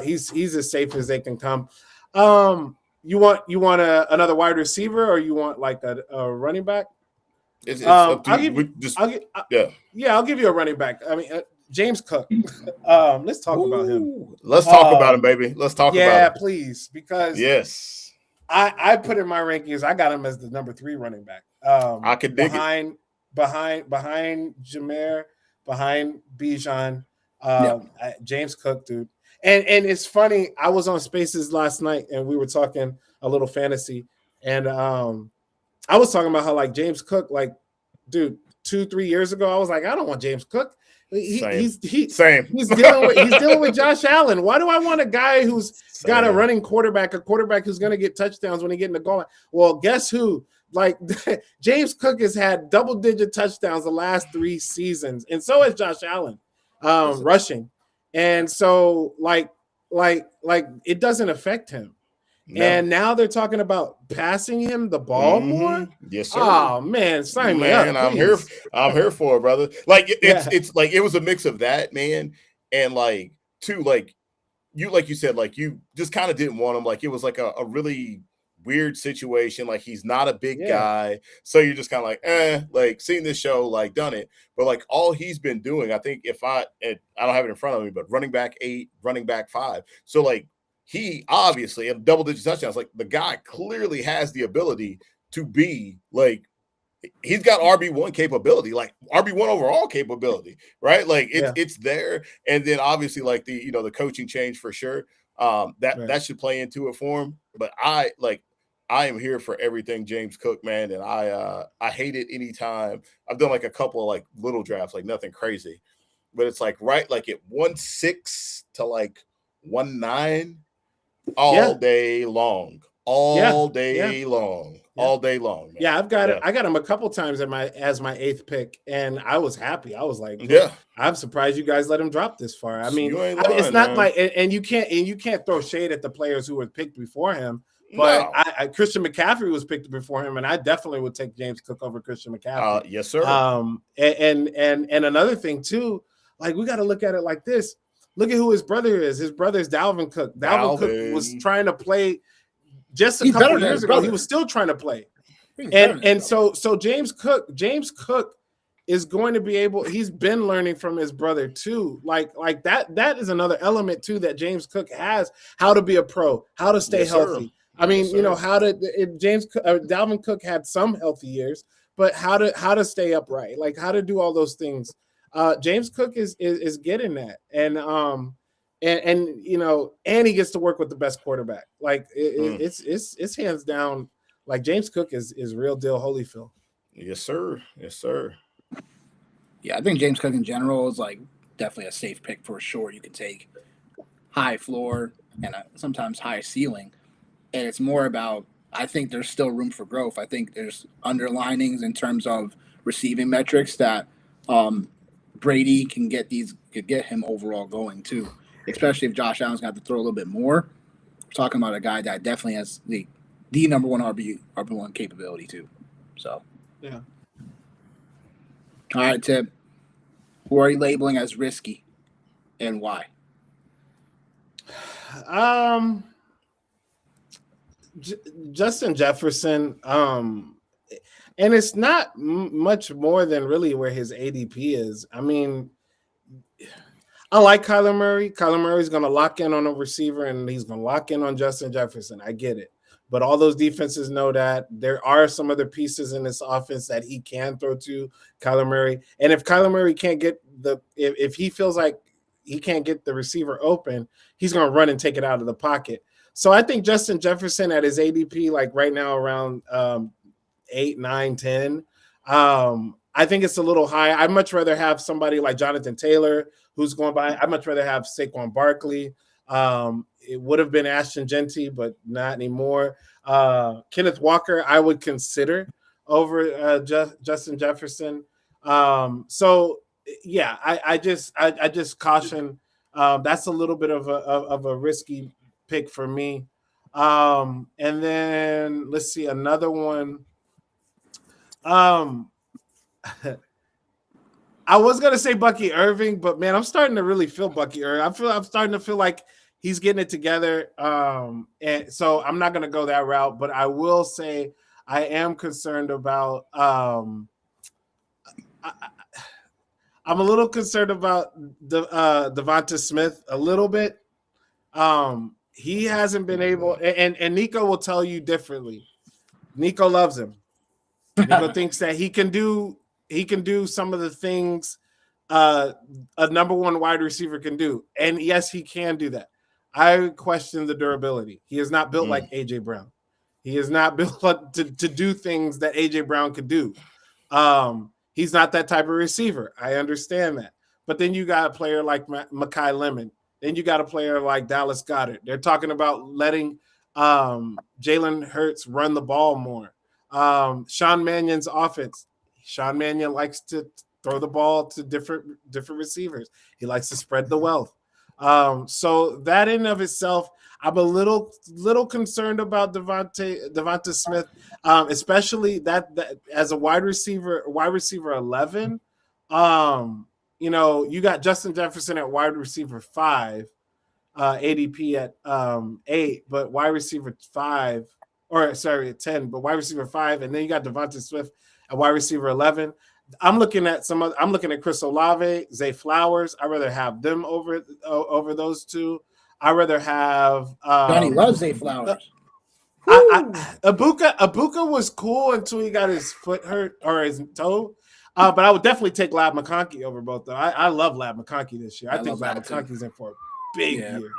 he's as safe as they can come. You want another wide receiver, or you want like a running back? It's up to you. I'll give you a running back. I mean, James Cook. Let's talk about him. Let's talk about him, baby. Let's talk about him. Yeah, please, because yes, I put in my rankings. I got him as the number 3 running back. I could dig it behind Jameer, behind Bijan, James Cook, dude. And it's funny. I was on Spaces last night, and we were talking a little fantasy, and I was talking about how like James Cook, like, dude, 2-3 years ago, I was like, I don't want James Cook. He's dealing with Josh Allen. Why do I want a guy who's got a running quarterback, a quarterback who's going to get touchdowns when he get in the goal line? Well, guess who? Like James Cook has had double-digit touchdowns the last 3 seasons, and so has Josh Allen rushing. And so like it doesn't affect him. No. And now they're talking about passing him the ball more. Yes, sir. Oh man, sign me up, please. I'm here for it, brother. Like Yeah. it's like it was a mix of that, man, and like too, like you said, like you just kind of didn't want him. Like it was like a really weird situation. Like he's not a big Yeah. guy, so you're just kind of like, like seen this show, like done it. But like all he's been doing, I think if I don't have it in front of me, but running back 8, running back 5. So like he obviously have double-digit touchdowns. Like the guy clearly has the ability to be like he's got RB1 capability, like RB1 overall capability, right? Like it's there. And then obviously like the coaching change for sure. That should play into it for him. But I am here for everything James Cook, man. And I hate it anytime. I've done like a couple of like little drafts, like nothing crazy. But it's like right like at 1.6 to like 1.9 all day long. All day long. Man. Yeah, I've got it. I got him a couple times as my 8th pick, and I was happy. I was like, I'm surprised you guys let him drop this far. I mean, it's not my and you can't throw shade at the players who were picked before him. But Christian McCaffrey was picked before him, and I definitely would take James Cook over Christian McCaffrey. Yes, sir. And another thing too, like we got to look at it like this. Look at who his brother is. His brother is Dalvin Cook. Dalvin Cook was trying to play just a couple years ago. He was still trying to play. And so James Cook is going to be able, he's been learning from his brother too. Like that is another element too that James Cook has, how to be a pro, how to stay healthy. Sir. I mean, Dalvin Cook had some healthy years, but how to stay upright, like how to do all those things. James Cook is getting that. And he gets to work with the best quarterback. Like it's hands down. Like James Cook is real deal Holyfield. Yes, sir. Yes, sir. Yeah, I think James Cook in general is like definitely a safe pick for sure. You can take high floor and sometimes high ceiling, and it's more about. I think there's still room for growth. I think there's underlinings in terms of receiving metrics that Brady could get him overall going too. Especially if Josh Allen's got to throw a little bit more. We're talking about a guy that definitely has the number one RB1 capability too. So yeah. All right, Tipp. Who are you labeling as risky, and why? Justin Jefferson. And it's not much more than really where his ADP is. I mean, I like Kyler Murray. Kyler Murray's going to lock in on a receiver, and he's going to lock in on Justin Jefferson. I get it. But all those defenses know that there are some other pieces in this offense that he can throw to Kyler Murray. And if Kyler Murray can't get if he feels like he can't get the receiver open, he's going to run and take it out of the pocket. So I think Justin Jefferson at his ADP, like right now around 8, 9, 10, I think it's a little high. I'd much rather have somebody like Jonathan Taylor who's going by. I'd much rather have Saquon Barkley. It would have been Ashton Genty, but not anymore. Kenneth Walker, I would consider over Justin Jefferson. So yeah, I just caution. That's a little bit of a risky pick for me. And then let's see another one. I was gonna say Bucky Irving, but man, I'm starting to really feel Bucky Irving. I'm starting to feel like he's getting it together. And so I'm not gonna go that route, but I will say I am concerned about I'm a little concerned about Devonta Smith a little bit. He hasn't been able, and Nico will tell you differently. Nico loves him. Nico thinks that he can do some of the things a number one wide receiver can do. And yes, he can do that. I question the durability. He is not built like AJ Brown. He is not built to do things that AJ Brown could do. He's not that type of receiver. I understand that. But then you got a player like Mekhi Lemon. Then you got a player like Dallas Goedert. They're talking about letting Jalen Hurts run the ball more. Sean Mannion's offense. Sean Mannion likes to throw the ball to different receivers. He likes to spread the wealth. So that in of itself, I'm a little concerned about Devonta Smith, especially that as a wide receiver 11. You got Justin Jefferson at wide receiver 5, ADP at 8, but wide receiver 5, or sorry, at 10, but wide receiver 5, and then you got Devonta Smith at wide receiver 11. I'm looking at Chris Olave, Zay Flowers. I'd rather have them over those two. I'd rather have Johnny loves Zay Flowers. Abuka was cool until he got his foot hurt or his toe. But I would definitely take Lab McConkey over both though. I love Lab McConkey this year. I think Lab McConkey's in for a big year.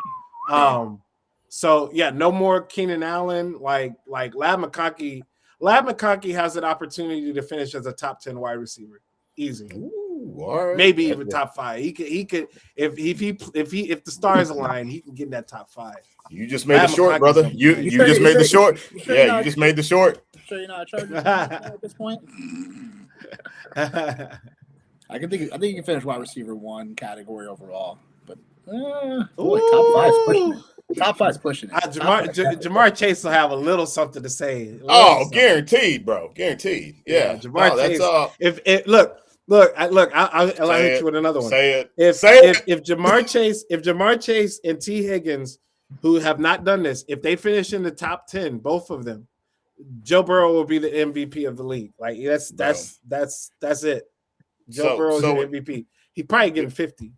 So yeah, no more Keenan Allen. Like Lab McConkey. Lab McConkey has an opportunity to finish as a top 10 wide receiver. Easy. Ooh, all right. Maybe even top 5. He could if the stars align, he can get in that top 5. You just made the short, brother. You just made the short. Yeah, you just made the short. Sure you're not charging at this point. I think you can finish wide receiver 1 category overall, but top 5 is pushing it. Top 5 is pushing it. Jamar Chase will have a little something to say. Guaranteed, bro. Guaranteed. Yeah. Jamar Chase. I'll hit you with another one. Say it. If Jamar Chase and T. Higgins, who have not done this, if they finish in the top 10, both of them, Joe Burrow will be the MVP of the league. Like that's it. Joe Burrow's the MVP. He probably getting 50.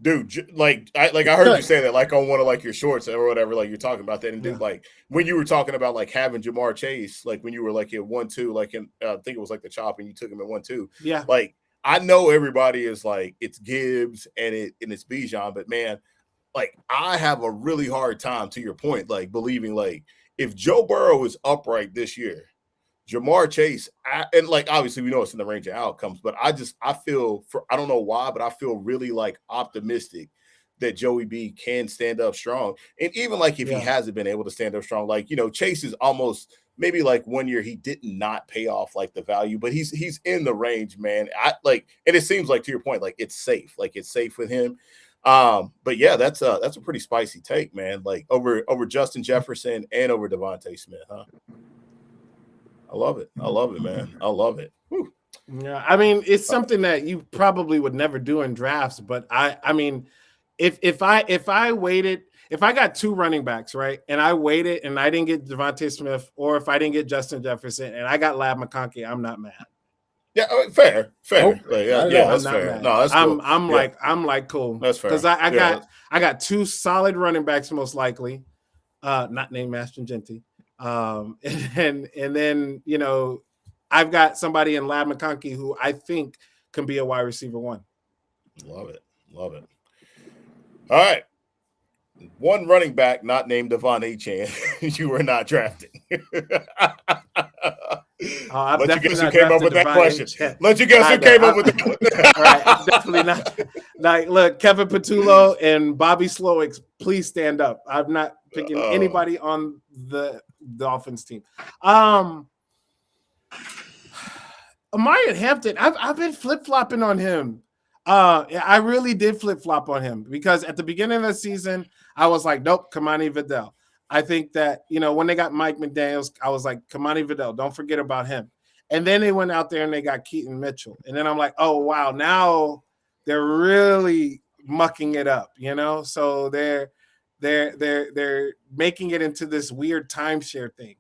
Dude, I heard you say that like on one of like your shorts or whatever, like you're talking about that. And dude, like when you were talking about like having Jamar Chase, like when you were like at 1-2, like in I think it was like the chop and you took him at 1-2. Yeah. Like I know everybody is like it's Gibbs and it's Bijan, but man, like I have a really hard time to your point, like believing like if Joe Burrow is upright this year, Jamar Chase, and like obviously we know it's in the range of outcomes, but I feel I don't know why, but I feel really like optimistic that Joey B can stand up strong. And even like if he hasn't been able to stand up strong, like Chase is almost maybe like 1 year he did not pay off like the value, but he's in the range, man. And it seems like to your point, like it's safe with him. But yeah, that's a pretty spicy take, man. Like over Justin Jefferson and over Devontae Smith, huh? I love it, man. I love it. Whew. Yeah, I mean, it's something that you probably would never do in drafts, but I mean, if I waited, if I got 2 running backs, right, and I waited and I didn't get Devontae Smith, or if I didn't get Justin Jefferson and I got Lab McConkey, I'm not mad. Yeah, fair. Oh, that's fair. Mad. No, that's cool. I'm like cool. That's fair. Because I got 2 solid running backs most likely, not named Master Genti. And then I've got somebody in Lab McConkey who I think can be a wide receiver 1. Love it. All right. 1 running back not named Devon Achane you were not drafting. Let you guess who came up with that question. Let you guess who came up with that. Right, I'm definitely not. Like, look, Kevin Patullo and Bobby Slowick, please stand up. I'm not picking anybody on the Dolphins team. Amarian Hampton, I've been flip-flopping on him. I really did flip-flop on him because at the beginning of the season, I was like, nope, Kamani Vidal. I think that, when they got Mike McDaniels, I was like, Kamani Vidal, don't forget about him. And then they went out there and they got Keaton Mitchell. And then I'm like, oh, wow, now they're really mucking it up, So they're making it into this weird timeshare thing.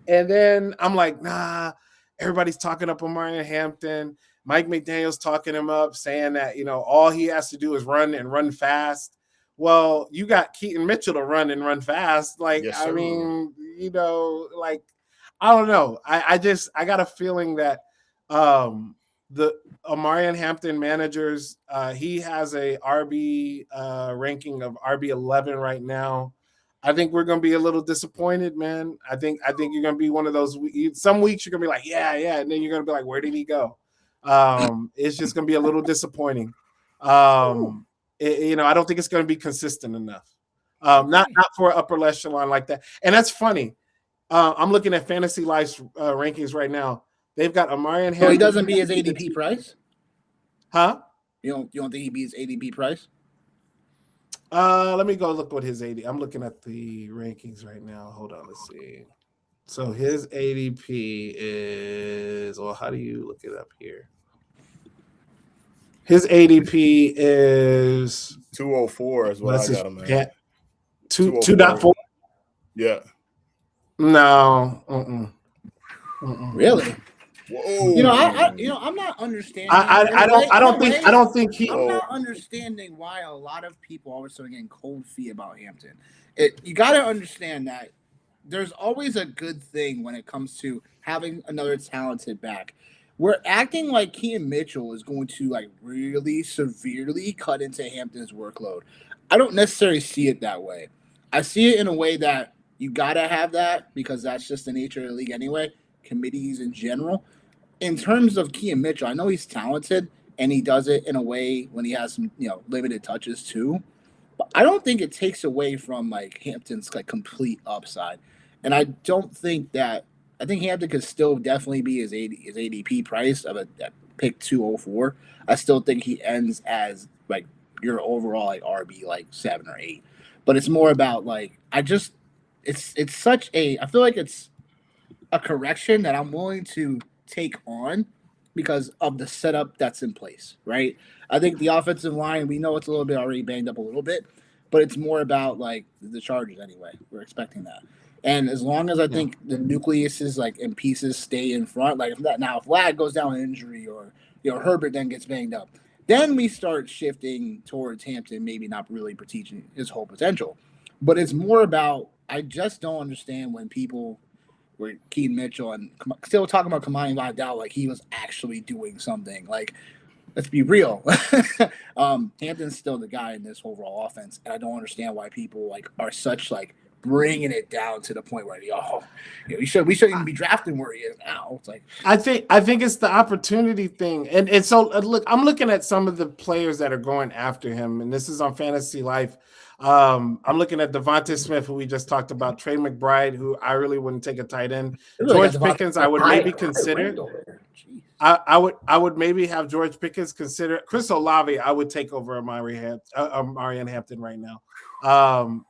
And then I'm like, nah, everybody's talking up Amarian Hampton. Mike McDaniel's talking him up, saying that, all he has to do is run and run fast. Well, you got Keaton Mitchell to run and run fast. Like, yes, I mean, like, I don't know. I got a feeling that the Amarian Hampton managers, he has a RB ranking of RB 11 right now. I think we're going to be a little disappointed, man. I think you're going to be one of those. Some weeks you're going to be like, yeah, and then you're going to be like, where did he go? It's just going to be a little disappointing. I don't think it's going to be consistent enough. Not for an upper echelon like that. And that's funny. I'm looking at Fantasy Life's rankings right now. They've got Amarian Hampton. So he doesn't beat his ADP price? Huh? You don't think he beats ADP price? Let me go look what his AD. I'm looking at the rankings right now. Hold on, let's see. So his ADP is, well, how do you look it up here? His ADP is 204 is what I got him yeah, at. 2.4. Yeah. No. Really? Whoa. I'm not understanding. I don't think he. I'm not understanding why a lot of people always start getting cold feet about Hampton. You got to understand that there's always a good thing when it comes to having another talented back. We're acting like Keaton Mitchell is going to like really severely cut into Hampton's workload. I don't necessarily see it that way. I see it in a way that you got to have that because that's just the nature of the league anyway, committees in general. In terms of Keaton Mitchell, I know he's talented and he does it in a way when he has some, limited touches too. But I don't think it takes away from like Hampton's like complete upside. And I don't think that I think Hampton could still definitely be his ADP price of a pick 204. I still think he ends as like your overall like RB like 7 or 8. But it's more about like it's such a I feel like it's a correction that I'm willing to take on because of the setup that's in place, right? I think the offensive line, we know it's a little bit already banged up a little bit, but it's more about like the Chargers anyway. We're expecting that. And as long as I think the nucleuses like and pieces stay in front, like if Vlad goes down with injury or Herbert then gets banged up, then we start shifting towards Hampton, maybe not really teaching his whole potential. But it's more about I just don't understand when people were Keaton Mitchell and still talking about Kamani Vidal like he was actually doing something. Like, let's be real. Hampton's still the guy in this overall offense, and I don't understand why people like are such like bringing it down to the point where we shouldn't even be drafting where he is now. It's like I think it's the opportunity thing, and so look, I'm looking at some of the players that are going after him, and this is on Fantasy Life. I'm looking at Devontae Smith, who we just talked about, Trey McBride, who I really wouldn't take a tight end. George Pickens, I would maybe consider. I would maybe have George Pickens consider. Chris Olave, I would take over Marion Hampton right now.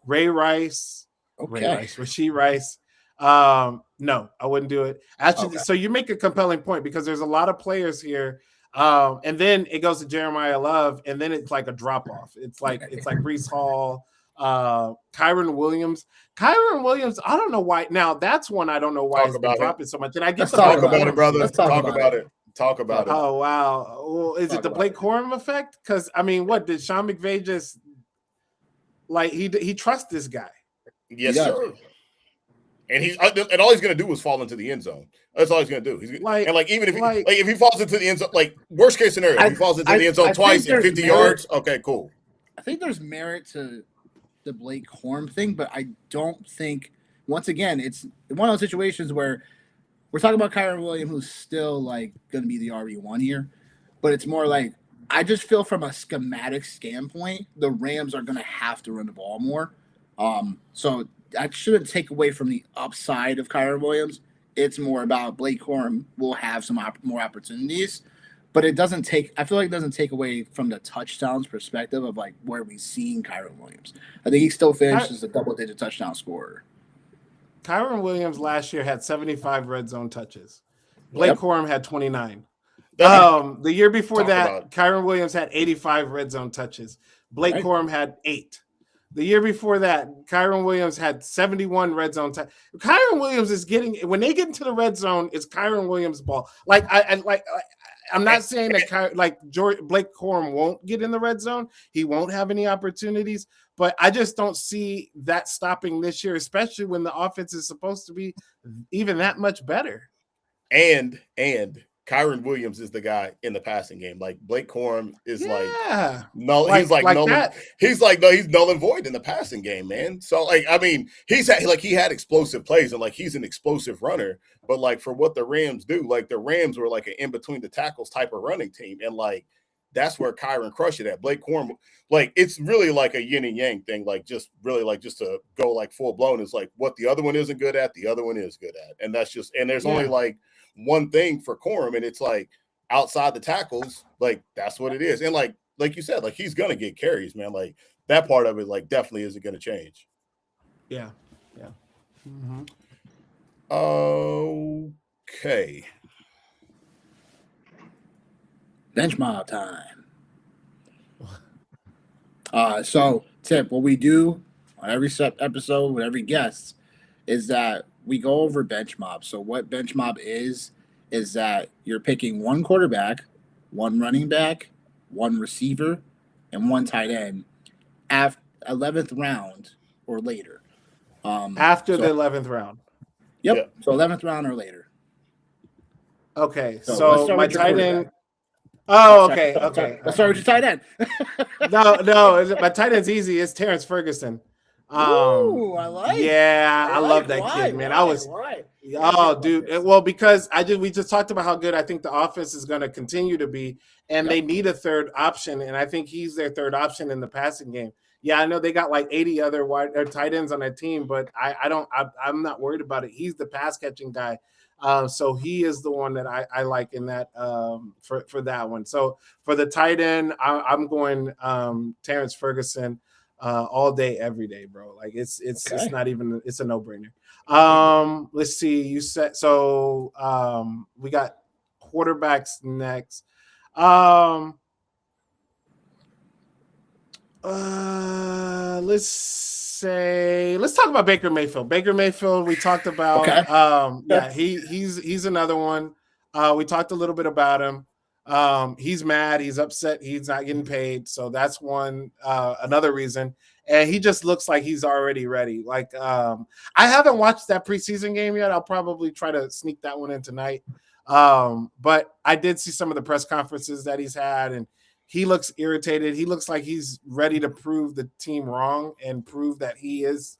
Ray Rice, Rasheed Rice. No, I wouldn't do it. Actually, okay. So you make a compelling point because there's a lot of players here. And then it goes to Jeremiah Love, and then it's like a drop off. It's like Breece Hall, Kyron Williams. Kyron Williams, I don't know why. Now that's one I don't know why he's been dropping so much. And I get talk about it, brother. Talk about it. Talk about it. Oh wow. Well, is it the Blake Corum effect? Because I mean, what did Sean McVay just like? He trusts this guy. Yes, sir. And all he's gonna do is fall into the end zone. That's all he's gonna do. Even if he falls into the end zone, like worst case scenario, if he falls into the end zone twice in 50 yards, okay, cool. I think there's merit to the Blake Corum thing, but I don't think. Once again, it's one of those situations where we're talking about Kyron Williams, who's still like gonna be the RB1 here, but it's more like I just feel from a schematic standpoint, the Rams are gonna have to run the ball more. So that shouldn't take away from the upside of Kyron Williams. It's more about Blake Corum will have some more opportunities, but it doesn't take. I feel like it doesn't take away from the touchdowns perspective of like where we've seen Kyron Williams. I think he still finishes a double-digit touchdown scorer. Kyron Williams last year had 75 red zone touches. Blake Corum had 29. The year before that, Kyron Williams had 85 red zone touches. Blake Corum had 8. The year before that, Kyron Williams had 71 red zone touches. Kyron Williams is getting when they get into the red zone, it's Kyron Williams' ball. I'm not saying that Blake Corum won't get in the red zone. He won't have any opportunities, but I just don't see that stopping this year, especially when the offense is supposed to be even that much better. And Kyron Williams is the guy in the passing game. Like Blake Corum is he's null and void in the passing game, man. So he had explosive plays and he's an explosive runner, but like for what the Rams do, like the Rams were like an in between the tackles type of running team, and like that's where Kyron crushed it at. Blake Corum, like it's really like a yin and yang thing, just to go like full blown is like what the other one isn't good at, the other one is good at, and that's just there's only like one thing for Corum, and it's like outside the tackles, like that's what it is. And like you said, like he's gonna get carries, man. Like that part of it, like, definitely isn't going to change. Yeah. Yeah. Mm-hmm. Okay. Bench mob time. So Tip, what we do on every episode with every guest is that we go over bench mob. So what bench mob is that you're picking one quarterback, one running back, one receiver, and one tight end after 11th round or later. After the So 11th round. yep, Yeah. so 11th round or later. Okay, So let's so start my with your tight quarterback. end. Oh, okay, okay. Let's start with your tight end. No, my tight end's easy. It's Terrence Ferguson. Ooh, I like. Yeah, I love that Why? kid, man. Why? Oh, dude. Well, because we just talked about how good I think the offense is going to continue to be, and they need a third option, and I think he's their third option in the passing game. Yeah, I know they got like 80 other tight ends on that team, but I'm not worried about it. He's the pass catching guy. So he is the one that I like in that for that one. So for the tight end, I'm going Terrence Ferguson all day, every day, bro. Like it's not even, it's a no-brainer. Let's see. You said so. We got quarterbacks next. Let's talk about Baker Mayfield. Baker Mayfield, we talked about. Okay. Yeah, he's another one. We talked a little bit about him. He's mad, he's upset, he's not getting paid. So that's one another reason. And he just looks like he's already ready. Like I haven't watched that preseason game yet. I'll probably try to sneak that one in tonight. But I did see some of the press conferences that he's had, and he looks irritated. He looks like he's ready to prove the team wrong and prove that he is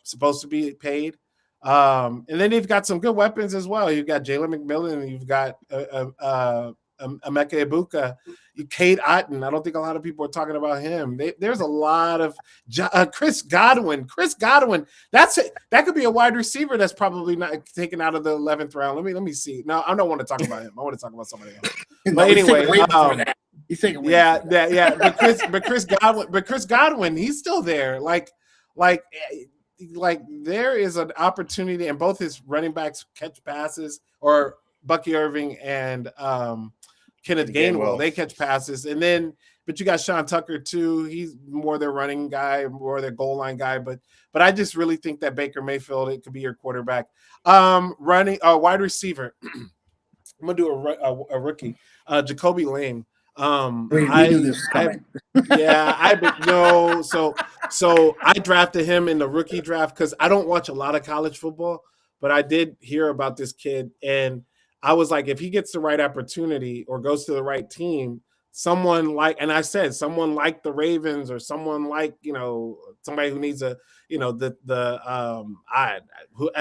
supposed to be paid. And then you've got some good weapons as well. You've got Jalen McMillan, and you've got Emeka Ibuka, Cade Otton. I don't think a lot of people are talking about him. There's a lot of Chris Godwin. Chris Godwin. That's it. That could be a wide receiver that's probably not taken out of the 11th round. Let me see. No, I don't want to talk about him. I want to talk about somebody else. But anyway, he's taking yeah. But Chris Godwin, he's still there. Like there is an opportunity, and both his running backs catch passes, or Bucky Irving and Kenneth Gainwell, they catch passes. And then, but you got Sean Tucker too. He's more their running guy, more their goal line guy. But I just really think that Baker Mayfield, it could be your quarterback. Wide receiver. I'm gonna do a rookie, Jacoby Lane. We knew this was coming. So I drafted him in the rookie draft because I don't watch a lot of college football, but I did hear about this kid, and I was like, if he gets the right opportunity or goes to the right team, someone like the Ravens, or someone like, somebody who needs I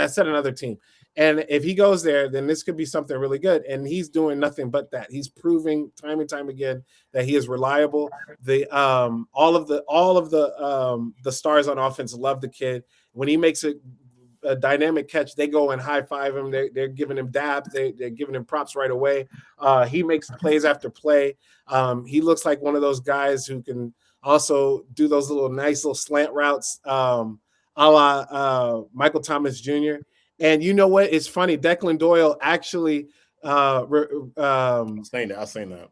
said another team. And if he goes there, then this could be something really good. And he's doing nothing but that. He's proving time and time again that he is reliable. All of the stars on offense love the kid. When he makes a dynamic catch, they go and high five him. They're giving him dabs. They're giving him props right away. He makes plays after play. He looks like one of those guys who can also do those nice little slant routes, a la Michael Thomas Jr. And you know what? It's funny. Declan Doyle actually I've seen that.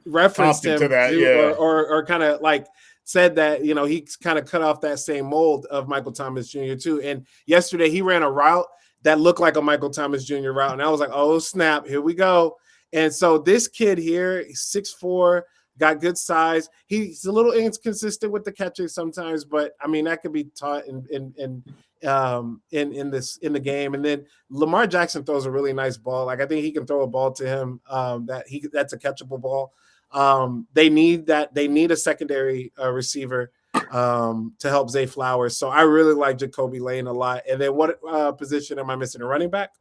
Referenced him to that, or kind of like said that, he kind of cut off that same mold of Michael Thomas Jr. too. And yesterday he ran a route that looked like a Michael Thomas Jr. route. And I was like, oh, snap, here we go. And so this kid here, he's 6'4", got good size. He's a little inconsistent with the catching sometimes, but I mean, that could be taught in the game. And then Lamar Jackson throws a really nice ball. Like, I think he can throw a ball to him that's a catchable ball. They need a secondary receiver to help Zay Flowers. So I really like Jacoby Lane a lot. And then what position am I missing? A running back?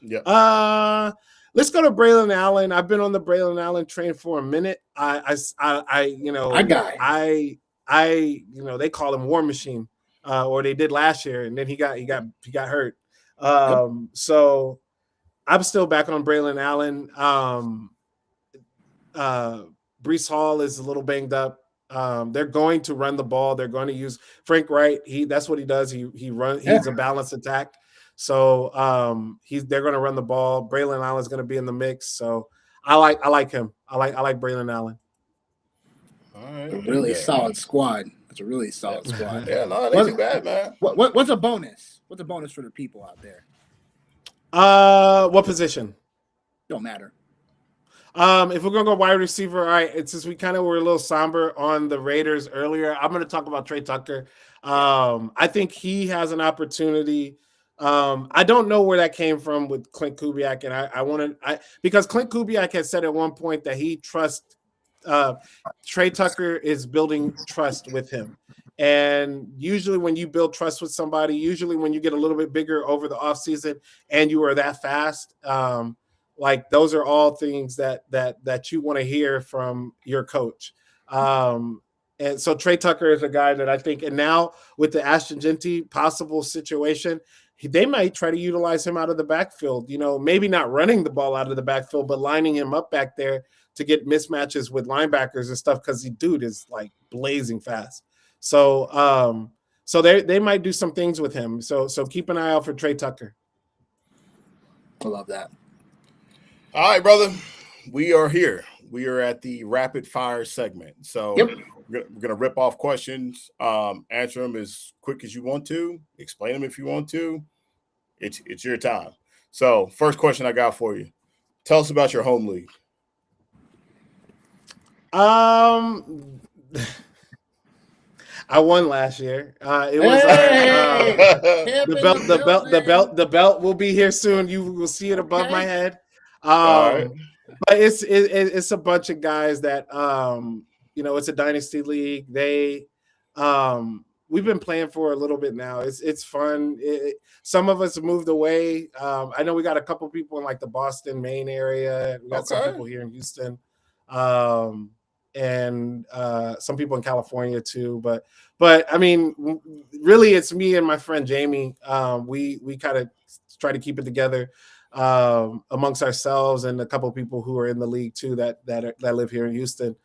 Yeah. Let's go to Braylon Allen. I've been on the Braylon Allen train for a minute. They call him War Machine, or they did last year, and then he got hurt. So I'm still back on Braylon Allen. Breece Hall is a little banged up. They're going to run the ball. They're going to use Frank Wright. That's what he does. He runs. He's a balanced attack. So they're going to run the ball. Braylon Allen's going to be in the mix. So I like him. I like Braylon Allen. All right. A really solid squad. It's a really solid squad. Yeah, no, it ain't too bad, man. What's a bonus? What's a bonus for the people out there? What position? Don't matter. If we're gonna go wide receiver, all right. Since we kind of were a little somber on the Raiders earlier, I'm gonna talk about Trey Tucker. I think he has an opportunity. I don't know where that came from with Clint Kubiak, and because Clint Kubiak had said at one point that he trusts Trey Tucker is building trust with him. And usually when you build trust with somebody, usually when you get a little bit bigger over the offseason and you are that fast, like those are all things that you want to hear from your coach. And so Trey Tucker is a guy that I think, and now with the Ashton Genty possible situation, they might try to utilize him out of the backfield, maybe not running the ball out of the backfield, but lining him up back there to get mismatches with linebackers and stuff, because the dude is like blazing fast. So they might do some things with him. So keep an eye out for Trey Tucker. I love that. All right, brother. We are here. We are at the rapid fire segment. So we're going to rip off questions, answer them as quick as you want to, explain them if you want to. It's your time. So first question I got for you. Tell us about your home league. I won last year. It was the belt will be here soon. You will see it above my head. But it's a bunch of guys that it's a dynasty league. We've been playing for a little bit now. It's fun. Some of us have moved away. I know we got a couple people in like the Boston, Maine area. We got some people here in Houston. And some people in California too, but I mean, really, it's me and my friend Jamie. We kind of try to keep it together amongst ourselves and a couple of people who are in the league too that live here in Houston.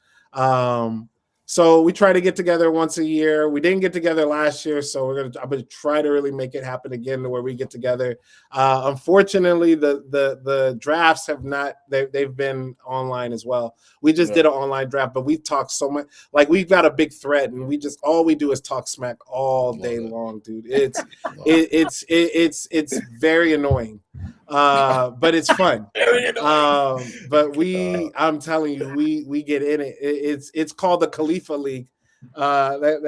So we try to get together once a year. We didn't get together last year, so I'm gonna try to really make it happen again to where we get together. Unfortunately, the drafts have not. They've been online as well. We just did an online draft, but we talked so much. Like we've got a big thread, and all we do is talk smack all day long, dude. It's very annoying. But it's fun. But I'm telling you, we get in it. It's called the Khalifa League. That should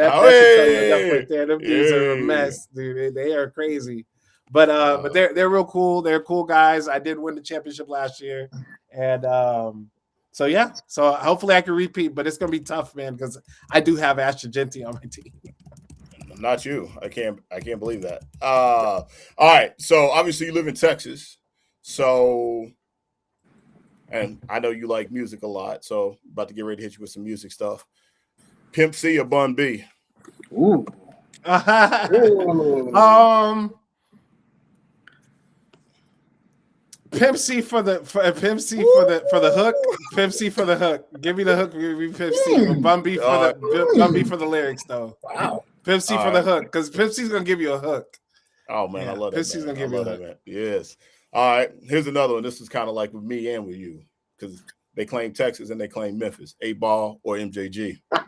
tell you enough right there. Them dudes are a mess, dude. They are crazy. But they're real cool. They're cool guys. I did win the championship last year, and so yeah. So hopefully I can repeat. But it's gonna be tough, man, because I do have Ashton Genty on my team. Not you. I can't believe that. All right. So obviously you live in Texas. So, and I know you like music a lot. So about to get ready to hit you with some music stuff. Pimp C or Bun B? Ooh. Pimp C for the hook. Pimp C for the hook. Give me the hook. Give me Pimp C. Bun B for the lyrics though. Wow. Pimp C for the hook, because Pimp C's gonna give you a hook. Oh man, I love that. Pimp C's gonna give you a hook. Man. Yes. All right. Here's another one. This is kind of like with me and with you, because they claim Texas and they claim Memphis. 8Ball or MJG? Oh,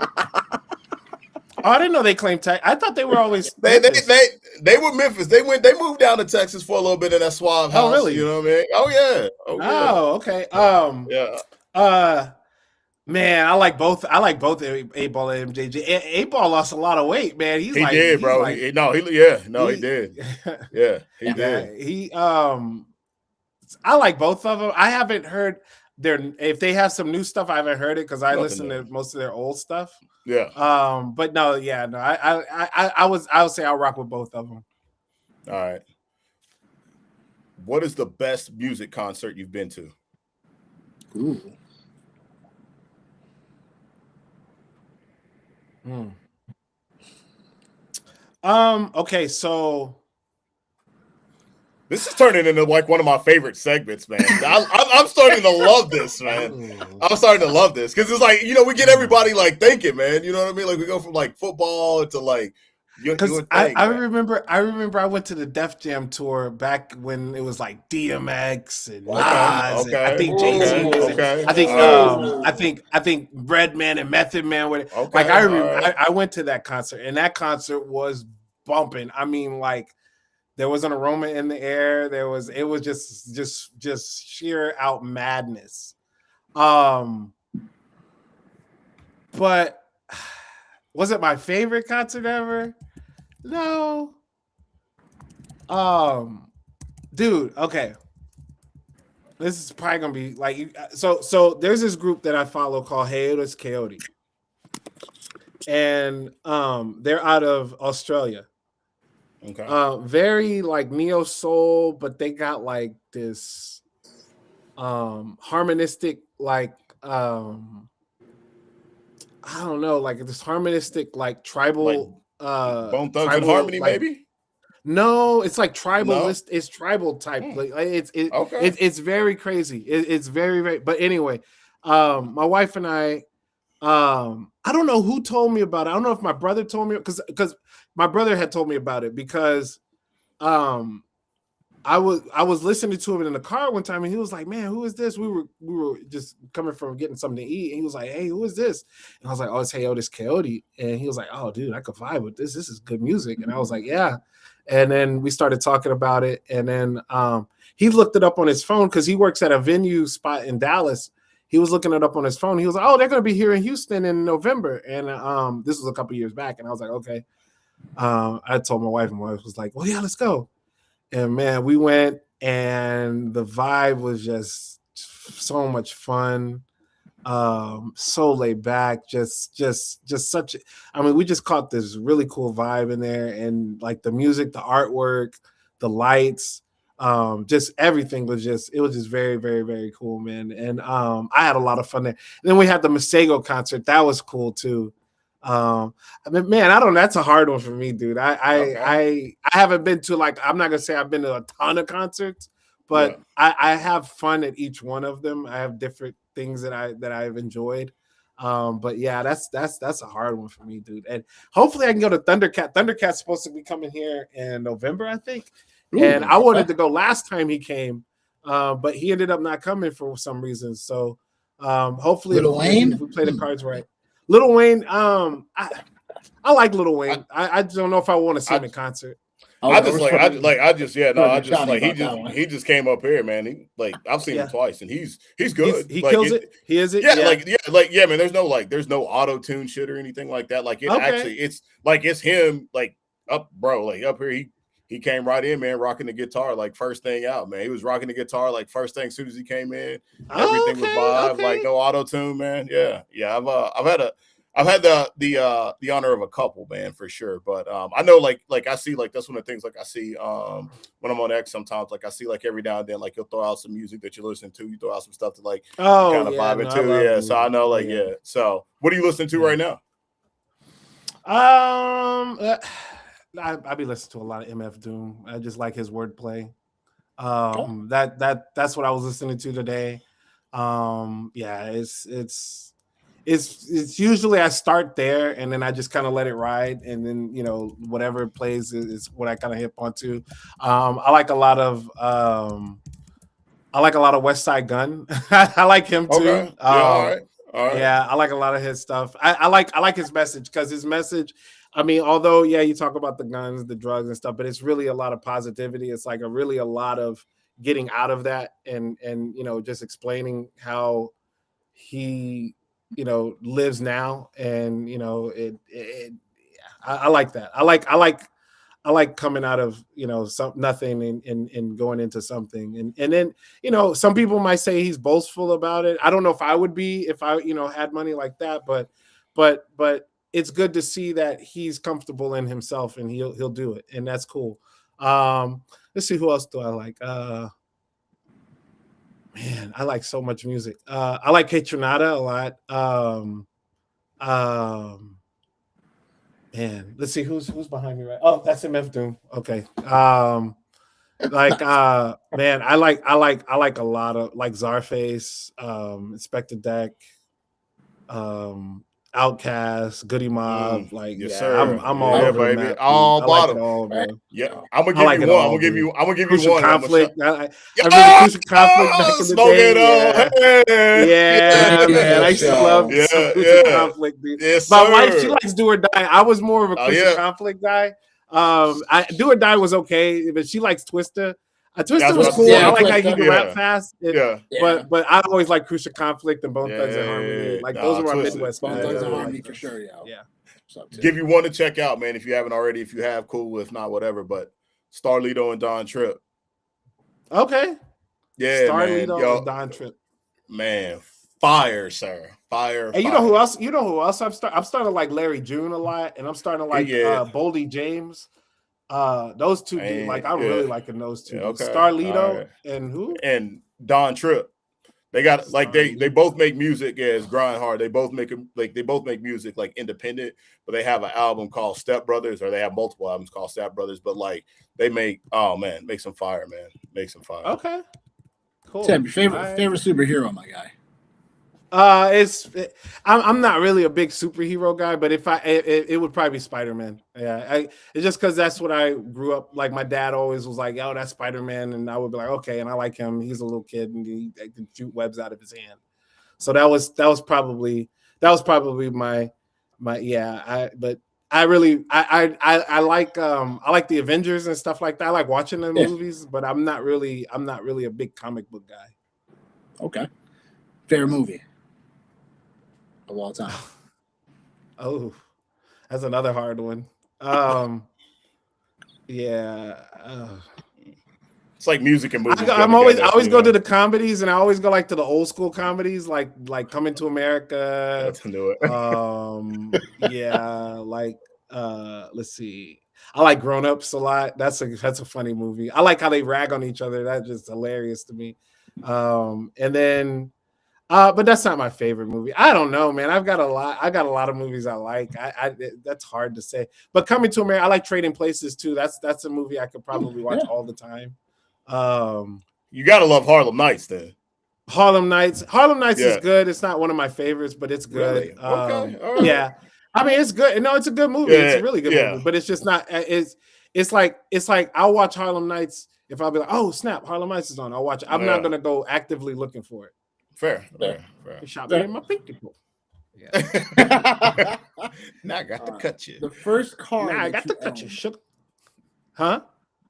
I didn't know they claimed Texas. I thought they were always they were Memphis. They moved down to Texas for a little bit in that Suave house. Oh, really? You know what I mean? Oh yeah. Oh, okay. Yeah. Man, I like both 8Ball and MJG. 8Ball lost a lot of weight, man. He did, bro. Like, he did. Yeah, he did. I like both of them. I haven't heard if they have some new stuff. I haven't heard it because I listen to most of their old stuff. Yeah. But no. I would say I'll rock with both of them. All right. What is the best music concert you've been to? Ooh. Okay, so This is turning into like one of my favorite segments, man. I'm starting to love this, man. I'm starting to love this because it's like, we get everybody like thinking, man. You know what I mean? Like we go from like football to like your Because thing, I man. remember I went to the Def Jam tour back when it was like DMX and Okay, Nas, and I okay, think Jay-Z was it. okay. I think All right. I think Redman and Method Man were like Okay, all right. I went to that concert, and that concert was bumping. I mean, like there was an aroma in the air. It was just sheer out madness. But was it my favorite concert ever? No. Dude, okay. This is probably gonna be like so there's this group that I follow called Hiatus Coyote. And they're out of Australia. Okay. Very like neo soul, but they got like this harmonistic, like I don't know, like this harmonistic, like tribal Bone Thugs and tribal Harmony, like maybe? no, it's like No. tribalist, it's tribal type. Like Okay. it's very crazy. It's very, very, but anyway, my wife and I don't know who told me about it. I don't know if my brother told me because my brother had told me about it because I was listening to him in the car one time and he was like, "Man, who is this?" We were just coming from getting something to eat and he was like, "Hey, who is this?" And I was like, "Oh, it's Hiatus Coyote." And he was like, "Oh, dude, I could vibe with this. This is good music." And I was like, "Yeah." And then we started talking about it and then he looked it up on his phone because he works at a venue spot in Dallas. He was looking it up on his phone. He was like, "Oh, they're going to be here in Houston in November." And this was a couple years back. And I was like, "Okay." I told my wife and my wife was like, "Well, yeah, let's go." And man, we went and the vibe was just so much fun. So laid back, just such I mean, we just caught this really cool vibe in there and like the music, the artwork, the lights, just everything was just it was just very, very, very cool, man. And I had a lot of fun there. And then we had the Masego concert, that was cool too. I mean, man, I don't know. That's a hard one for me, dude. I haven't been to like I'm not gonna say I've been to a ton of concerts, Yeah. but I have fun at each one of them. I have different things that I've enjoyed. But yeah, that's a hard one for me, dude. And hopefully I can go to Thundercat. Thundercat's supposed to be coming here in November, I think. And I wanted to go last time he came, but he ended up not coming for some reason. So hopefully if we play the cards right. Little Wayne, I like Little Wayne. I don't know if I want to see him in concert. I just he just came up here, man. I've seen him twice and he's good. He kills it. He is it. Yeah, man. There's no auto tune shit or anything like that. Like it's him up here. He came right in, man, rocking the guitar like first thing out, man. He was rocking the guitar like first thing as soon as he came in. Everything was live, like no auto tune, man. Yeah. I've had the honor of a couple, man, for sure. But I know like I see like that's one of the things like I see when I'm on X sometimes, like I see like every now and then like you'll throw out some music that you listen to, you throw out some stuff to like kind of vibe into. Yeah. So I know So what are you listening to right now? I be listening to a lot of MF Doom. I just like his wordplay. That's what I was listening to today. Yeah, it's usually I start there and then I just kind of let it ride and then whatever plays is what I kind of hip onto. I like a lot of West Side Gun. I like him too. Okay. Yeah, all right. Yeah, I like a lot of his stuff. I like his message because his message. I mean, although you talk about the guns, the drugs, and stuff, but it's really a lot of positivity. It's like a lot of getting out of that and just explaining how he lives now and I like that. I like coming out of nothing and going into something and then some people might say he's boastful about it. I don't know if I would be if I had money like that, but it's good to see that he's comfortable in himself and he'll do it, and that's cool. Let's see, who else do I like? Man, I like so much music. I like Kaytranada a lot. Man, let's see who's behind me right. Oh, that's MF Doom. Okay. Like man, I like a lot of like Czarface, Inspector Deck, Outcast, Goody Mob. Like, Yes, yeah, I'm sir. I'm all Yeah, over the baby. map, dude. All I like it bottom. all, Right. bro. Yeah, Oh, I'm gonna I give like you it one. I'm all, gonna give dude. you. I'm gonna give you Crucial one. And I'm gonna shut. Conflict. I remember Crucial Conflict back in the Smoke it day. on. Yeah. Yeah, man. yeah, I used to sure. love Yeah, some Crucial yeah. Conflict, dude. Yes, My wife, she sir. likes Do or Die. I was more of a Oh Crucial yeah. Conflict guy. I Do or Die was okay, but she likes Twista. Twista That's was what I cool. I Yeah, said. like how he Twista. could rap Yeah, fast. yeah, Yeah. But I always like Crucial Conflict and Bone Thugs and Harmony. yeah. Like those Nah, are my twisted. Midwest Bone guys. Thugs I and really Harmony like for those. sure, yo. Yeah. What's up, too? Give you one to check out, man. If you haven't already, if you have, cool. If not, whatever. But Starlito and Don Tripp. Okay. Yeah, man. Starlito Yo, and Don Trip. man, fire, sir. Fire, And you know fire. who else? I'm starting to like Larry June a lot, and I'm starting to like Yeah. Boldy James. Those two dudes, like I'm really Yeah. liking those two Yeah, dudes. okay. All Starlito right. and who? And Don Tripp. They got like they Starlito. both make music as grind hard. They both make music like independent, but they have an album called Step Brothers, or they have multiple albums called Step Brothers. But like they make make some fire, man. Make some fire. Okay. Cool. Tim, your favorite superhero, my guy. I'm not really a big superhero guy, but if it would probably be Spider-Man. Yeah, it's just because that's what I grew up. Like my dad always was like, "Oh, that's Spider-Man," and I would be like, "Okay," and I like him. He's a little kid and he can shoot webs out of his hand. So that was probably my yeah. But I really I like the Avengers and stuff like that. I like watching the movies, but I'm not really a big comic book guy. Okay. Favorite movie of all time. Oh, that's another hard one. Yeah. It's like music and movies. I always go to the comedies, and I always go like to the old school comedies, like Coming to America. Let's do it. Yeah, like let's see. I like Grown Ups a lot. That's a funny movie. I like how they rag on each other. That's just hilarious to me. And then but that's not my favorite movie. I don't know, man. I got a lot of movies I like. That's hard to say. But Coming to America, I like Trading Places too. That's a movie I could probably watch all the time. You gotta love Harlem Nights then. Harlem Nights is good. It's not one of my favorites, but it's good. Really? Okay. All right. Yeah. I mean, it's good. No, it's a good movie. It's a really good movie, but it's just not. It's like I'll watch Harlem Nights if I'll be like, oh snap, Harlem Nights is on. I'll watch it. I'm not gonna go actively looking for it. Fair. He shot me in my pinky toe. Yeah. Now I got to cut you. The first car. Nah, I got to cut you. Shook. Huh?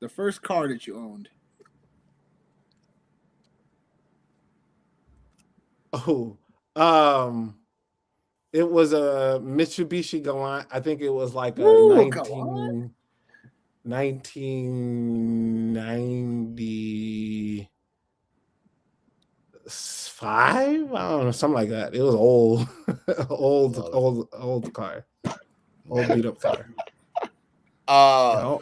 The first car that you owned. Oh, it was a Mitsubishi Galant. I think it was like a 1995. I don't know, something like that. It was old, old car, old beat up car.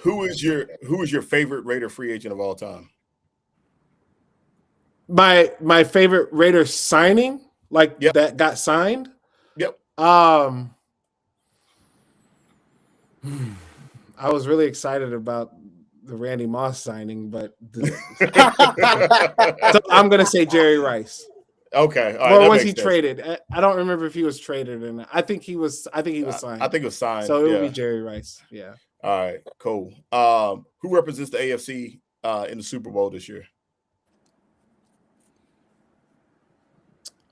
Who is your favorite Raider free agent of all time? My favorite Raider signing, that got signed. Yep. I was really excited about the Randy Moss signing, but so I'm gonna say Jerry Rice. Okay. Or was he traded? I don't remember if he was traded or not. I think he was signed. I think it was signed. So it would be Jerry Rice. Yeah. All right. Cool. Who represents the AFC in the Super Bowl this year?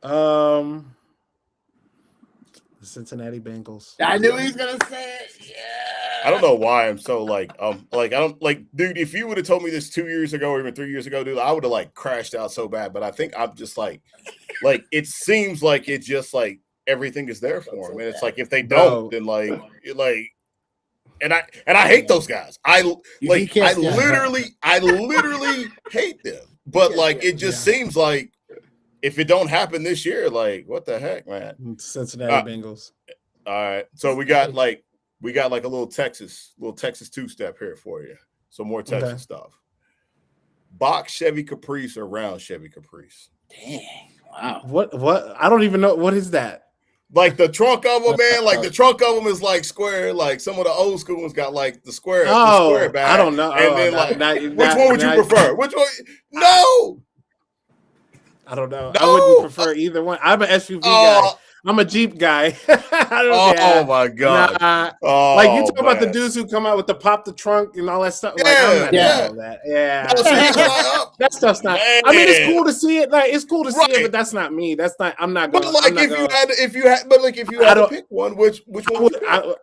The Cincinnati Bengals. I knew he was gonna say it. Yeah. I don't know why I'm so I don't dude, if you would have told me this 2 years ago or even 3 years ago, dude, I would have crashed out so bad. But I think I'm just it seems like it's just everything is there for him. And it's if they don't, then and I hate those guys. I literally hate them. But it just seems if it don't happen this year, what the heck, man? Cincinnati Bengals. All right. So we got a little Texas two-step here for you. Some more Texas stuff. Box Chevy Caprice or round Chevy Caprice? Dang. Wow. What? I don't even know. What is that? Like the trunk of them, man. Like the trunk of them is like square. Like some of the old school ones got like the square I bag. don't know. And then which one would you prefer? Which one? No. I don't know. No. I wouldn't prefer either one. I'm an SUV guy. I'm a Jeep guy. My god! Like you talk about the dudes who come out with the pop the trunk and all that stuff. Like I'm not into all that. Yeah, that stuff's not. Man. I mean, it's cool to see it. Like it's cool to see it, but that's not me. That's not. I'm not going. But like if you had to pick one, which one?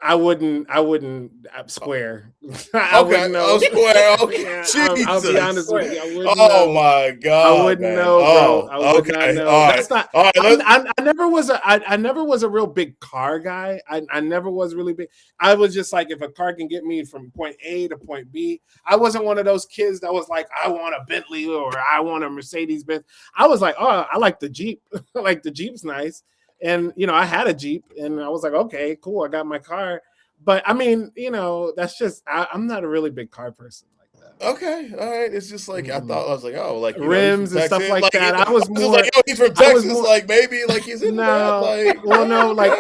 I wouldn't square. I wouldn't know. Square. Okay. Yeah, I'll be honest with you. I wouldn't know. My god! I wouldn't know, bro. I would not know. All that's not. All right, I never was a real big car guy. I never was really big. I was just like, if a car can get me from point A to point B, I wasn't one of those kids that was like, I want a Bentley or I want a Mercedes Benz. I was like, oh, I like the Jeep. Like the Jeep's nice. And, I had a Jeep and I was like, okay, cool. I got my car. But I mean, that's just, I'm not a really big car person. Okay, all right. It's just like I thought. I was like, oh, like rims and stuff like that. I was more like, he's from Texas. Like maybe like he's in that. Like, well, no, like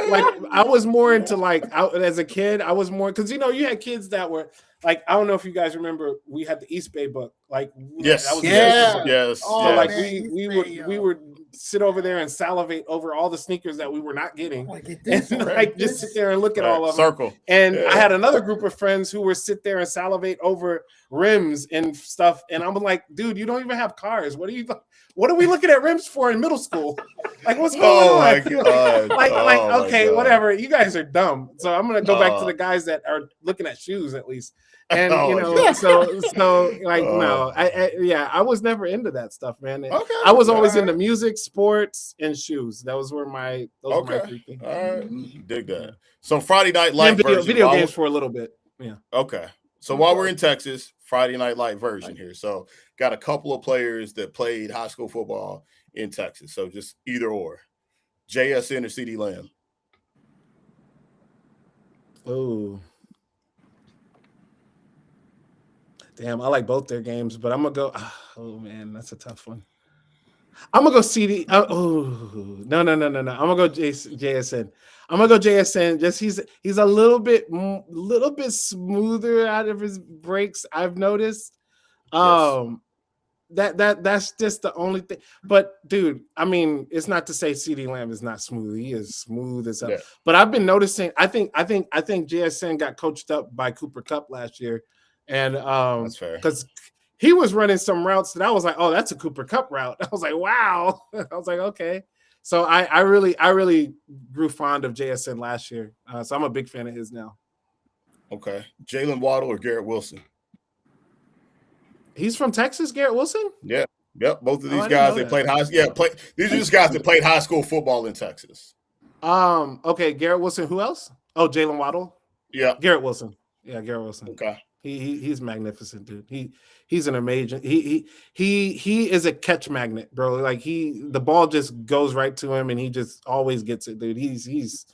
I was more into as a kid. I was more because you had kids that were like, I don't know if you guys remember, we had the East Bay book. Like, yes, that was yes. Oh, like we would sit over there and salivate over all the sneakers that we were not getting, and just sit there and look at all of them. Circle. And I had another group of friends who would sit there and salivate over rims and stuff. And I'm like, dude, you don't even have cars. What are we looking at rims for in middle school? Like, what's going on? My God. Okay, whatever. You guys are dumb. So I'm gonna go back to the guys that are looking at shoes at least. And so like no, I was never into that stuff, man. Okay, I was always into music, sports, and shoes. Those were my three things. All right, dig that. So Friday Night Light video games for a little bit. Yeah. Okay. So while we're in Texas, Friday Night Light version here. So got a couple of players that played high school football in Texas. So just either or, JSN or CeeDee Lamb. Oh. Damn, I like both their games, but I'm gonna go. Oh man, that's a tough one. I'm gonna go CD. No. I'm gonna go JSN. I'm gonna go JSN. Just he's a little bit smoother out of his breaks. I've noticed. That's just the only thing. But dude, I mean, it's not to say CeeDee Lamb is not smooth. He is smooth as hell. Yeah. But I've been noticing. I think JSN got coached up by Cooper Kupp last year. And that's fair because he was running some routes that I was like, oh, that's a Cooper Kupp route. I was like, wow. I was like, okay. So I really grew fond of JSN last year. So I'm a big fan of his now. Okay. Jalen Waddle or Garrett Wilson? He's from Texas, Garrett Wilson? Yeah. Yep. Both of these guys, they played high school. Yeah, these are just guys that played high school football in Texas. Okay, Garrett Wilson. Who else? Oh, Jalen Waddle? Yeah. Garrett Wilson. Yeah, Garrett Wilson. Okay. He's magnificent, dude. He's an amazing. He is a catch magnet, bro. Like the ball just goes right to him, and he just always gets it, dude. He's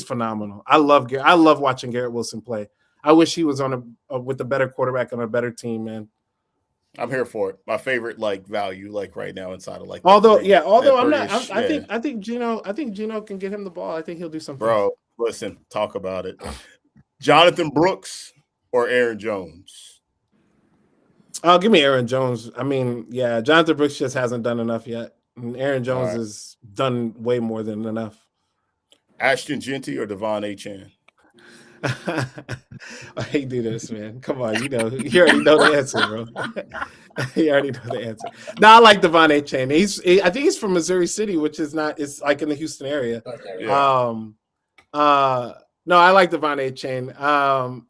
phenomenal. I love watching Garrett Wilson play. I wish he was on with a better quarterback on a better team, man. I'm here for it. My favorite value right now inside of Although I'm not. I think Gino can get him the ball. I think he'll do something. Bro, listen, talk about it. Jonathan Brooks or Aaron Jones? Give me Aaron Jones. I mean, yeah, Jonathan Brooks just hasn't done enough yet. And Aaron Jones has done way more than enough. Ashton Genty or Devon Achane? I hate do this, man. Come on, you already know the answer, bro. You already know the answer. No, I like Devon Achane. I think he's from Missouri City, which is not. It's like in the Houston area. Yeah. No, I like Devon Achane. I'm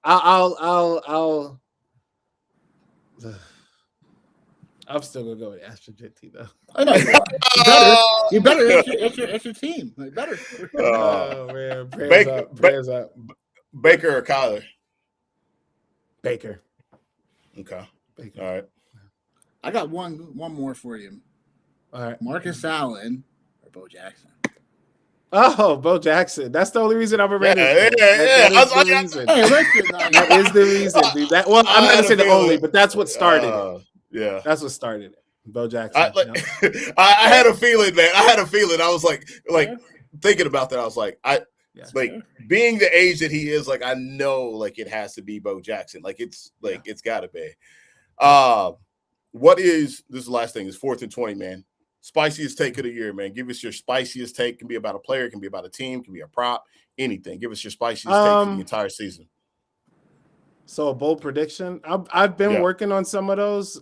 still gonna go with Ashton Genty though. I know you better. It's your team. Like better. Oh man, prayers up. Baker or Kyler? Baker. Okay. Baker. All right. I got one more for you. All right. Marcus Allen or Bo Jackson? Oh, Bo Jackson. That's the only reason I'm a Raiders fan. That is the reason, dude. I'm not gonna say the only, but that's what started it. Yeah. That's what started it. Bo Jackson. I had a feeling, man. I was like thinking about that, I was like, Yeah. like being the age that he is, like I know, like it has to be Bo Jackson. Like it's got to be. What is this? Is the last thing is 4th and 20, man. Spiciest take of the year, man. Give us your spiciest take. Can be about a player, can be about a team, can be a prop, anything. Give us your spiciest take for the entire season. So a bold prediction. I've been working on some of those.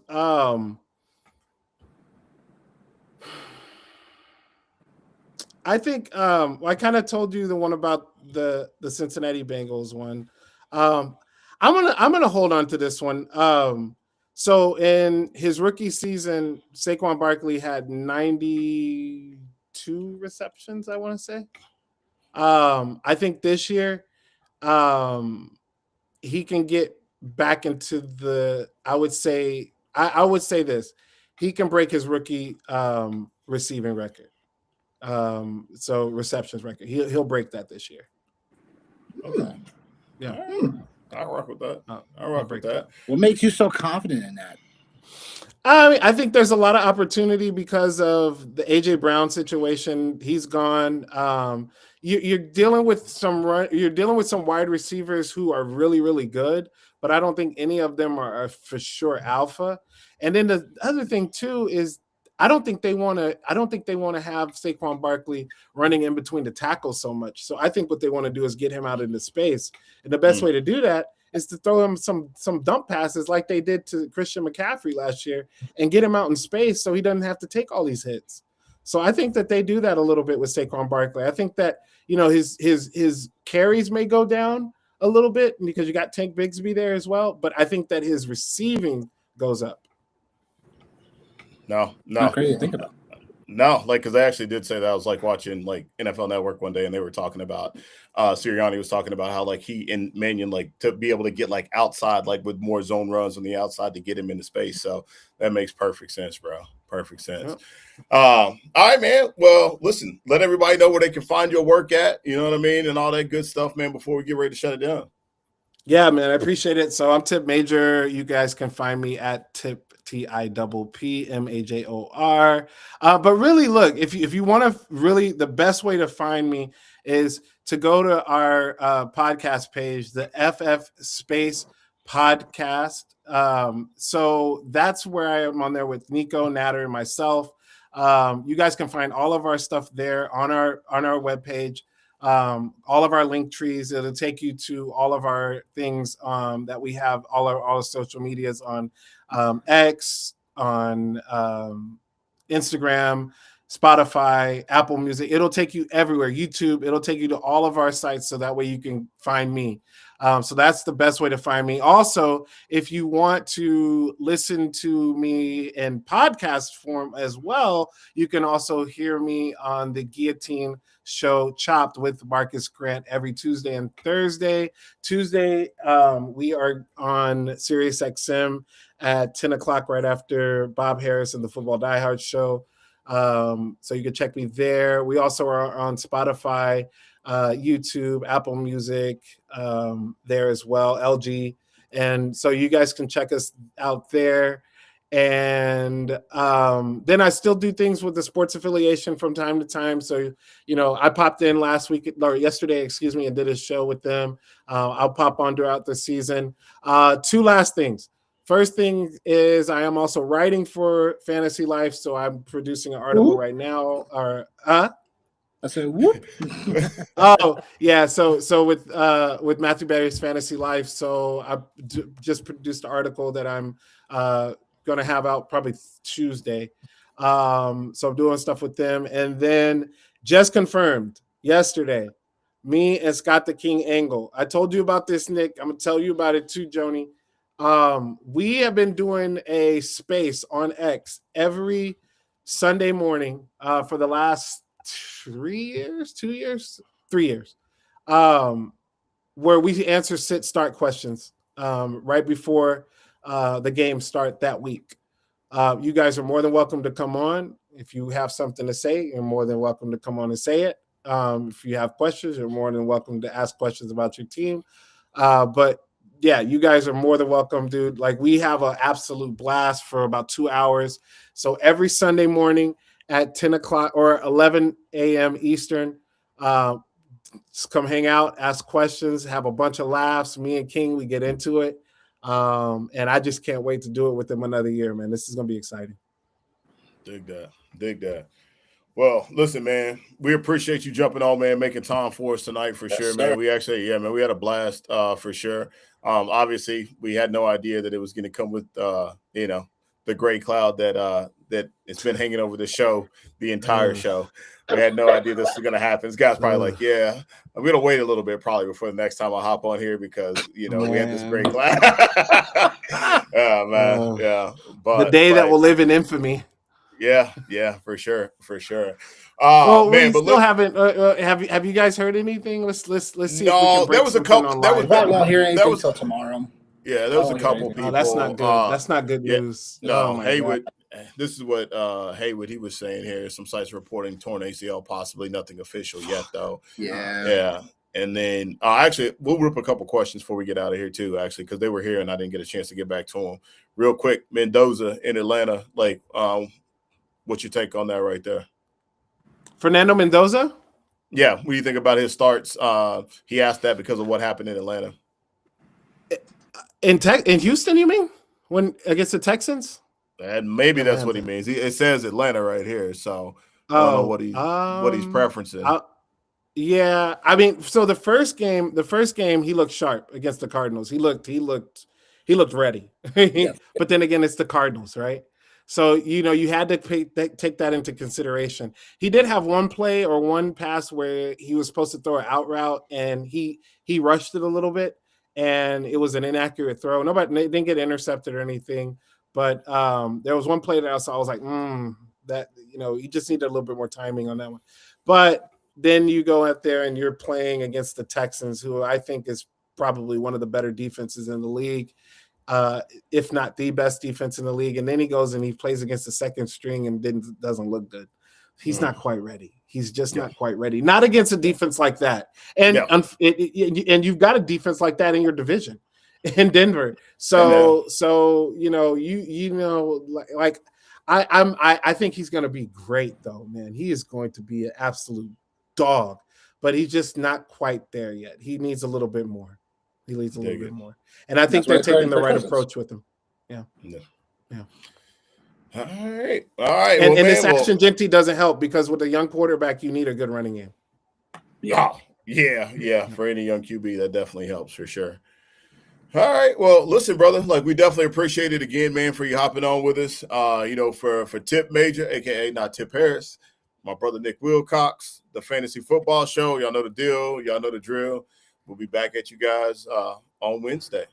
I think I kind of told you the one about the Cincinnati Bengals one. I'm gonna hold on to this one. So in his rookie season, Saquon Barkley had 92 receptions, I want to say. I think this year, he can get back into the. I would say this. He can break his rookie receiving record. So receptions record. He'll break that this year. Okay. Yeah. I'll rock with that. I'll rock with that. What makes you so confident in that? I mean, I think there's a lot of opportunity because of the AJ Brown situation. He's gone. You're dealing with some wide receivers who are really, really good, but I don't think any of them are for sure alpha. And then the other thing too is I don't think they want to have Saquon Barkley running in between the tackles so much. So I think what they want to do is get him out into space. And the best way to do that is to throw him some dump passes like they did to Christian McCaffrey last year and get him out in space so he doesn't have to take all these hits. So I think that they do that a little bit with Saquon Barkley. I think that, his carries may go down a little bit because you got Tank Bigsby there as well, but I think that his receiving goes up. No. Not crazy to think about. No, like because I actually did say that. I was like watching like NFL Network one day, and they were talking about Sirianni was talking about how like he and Mannion like to be able to get like outside like with more zone runs on the outside to get him into space. So that makes perfect sense, bro. Perfect sense. Yep. All right, man. Well, listen, let everybody know where they can find your work at. You know what I mean, and all that good stuff, man. Before we get ready to shut it down. Yeah, man, I appreciate it. So I'm Tipp Major. You guys can find me at Tipp TIPPMAJOR. But really, look, if you want to really, the best way to find me is to go to our podcast page, the FF Space Podcast. So that's where I am on there with Nico, Natter, and myself. You guys can find all of our stuff there on our webpage. All of our link trees. It'll take you to all of our things that we have, all our social medias on X, on Instagram, Spotify, Apple Music. It'll take you everywhere. YouTube. It'll take you to all of our sites so that way you can find me. So that's the best way to find me. Also, if you want to listen to me in podcast form as well, you can also hear me on the Guillotine Show Chopped with Marcus Grant every Tuesday and Thursday. Tuesday, we are on Sirius XM at 10 o'clock right after Bob Harris and the Football Die Hard Show. So you can check me there. We also are on Spotify, YouTube, Apple Music, there as well, LG. And so you guys can check us out there. And then I still do things with the sports affiliation from time to time. So, I popped in yesterday, and did a show with them. I'll pop on throughout the season. Two last things. First thing is I am also writing for Fantasy Life. So I'm producing an article right now. I said, whoop. Oh yeah. So with Matthew Berry's Fantasy Life. So I just produced an article that I'm going to have out probably Tuesday. So I'm doing stuff with them. And then just confirmed yesterday, me and Scott the King Angle. I told you about this, Nick. I'm going to tell you about it too, Joni. We have been doing a space on X every Sunday morning for the last 3 years, 2 years, 3 years, where we answer sit-start questions right before the game start that week. You guys are more than welcome to come on. If you have something to say, you're more than welcome to come on and say it. If you have questions, you're more than welcome to ask questions about your team. But yeah, you guys are more than welcome, dude. Like we have an absolute blast for about 2 hours. So every Sunday morning at 10 o'clock or 11 a.m. Eastern, Just come hang out, ask questions, have a bunch of laughs. Me and King, we get into it. And I just can't wait to do it with them another year, man. This is going to be exciting. Dig that. Dig that. Well, listen, man, we appreciate you jumping on, man, making time for us tonight for sure, sir. man. We actually, yeah, man, we had a blast for sure. Obviously, we had no idea that it was going to come with, the gray cloud that it's been hanging over the show, the entire show. We had no idea this was going to happen. This guy's probably like, yeah, I'm going to wait a little bit probably before the next time I hop on here because, we had this great cloud. Yeah, man. Yeah. The day that will live in infamy. Yeah, for sure. Well, Man, we but still haven't. Have you guys heard anything? Let's see. If we no, can break there was a something couple. online. I won't hear anything until tomorrow. Yeah, there was a couple people. Oh, that's not good. That's not good news. No, oh, Haywood. This is what Haywood he was saying here. Some sites reporting torn ACL, possibly nothing official yet, though. Yeah. And then actually, we'll rip a couple questions before we get out of here too. Actually, because they were here and I didn't get a chance to get back to them. Real quick, Mendoza in Atlanta. Like, what's your take on that right there? Fernando Mendoza? Yeah, what do you think about his starts? He asked that because of what happened in Atlanta. In Houston, you mean? When against the Texans? And maybe that's what he means. It says Atlanta right here, so I don't know what he's preferencing. Yeah, I mean, so the first game, he looked sharp against the Cardinals. He looked ready. But then again, it's the Cardinals, right? So you had to take that into consideration. He did have one play or one pass where he was supposed to throw an out route, and he rushed it a little bit, and it was an inaccurate throw. They didn't get intercepted or anything, but there was one play that I saw. I was like, that you just needed a little bit more timing on that one. But then you go out there and you're playing against the Texans, who I think is probably one of the better defenses in the league, if not the best defense in the league. And then he goes and he plays against the second string and doesn't look good. He's not quite ready. He's just not quite ready. Not against a defense like that. And and you've got a defense like that in your division in Denver. So I think he's going to be great though, man. He is going to be an absolute dog, but he's just not quite there yet. He needs a little bit more. He needs a little bit more. And I think they're taking the right approach with him. Yeah. All right. And this action Genty doesn't help because with a young quarterback, you need a good running game. Yeah. For any young QB, that definitely helps for sure. All right. Well, listen, brother, we definitely appreciate it again, man, for you hopping on with us. For Tipp Major, aka not Tip Harris, my brother Nick Wilcox, the Fantasy Football Show. Y'all know the deal. Y'all know the drill. We'll be back at you guys on Wednesday.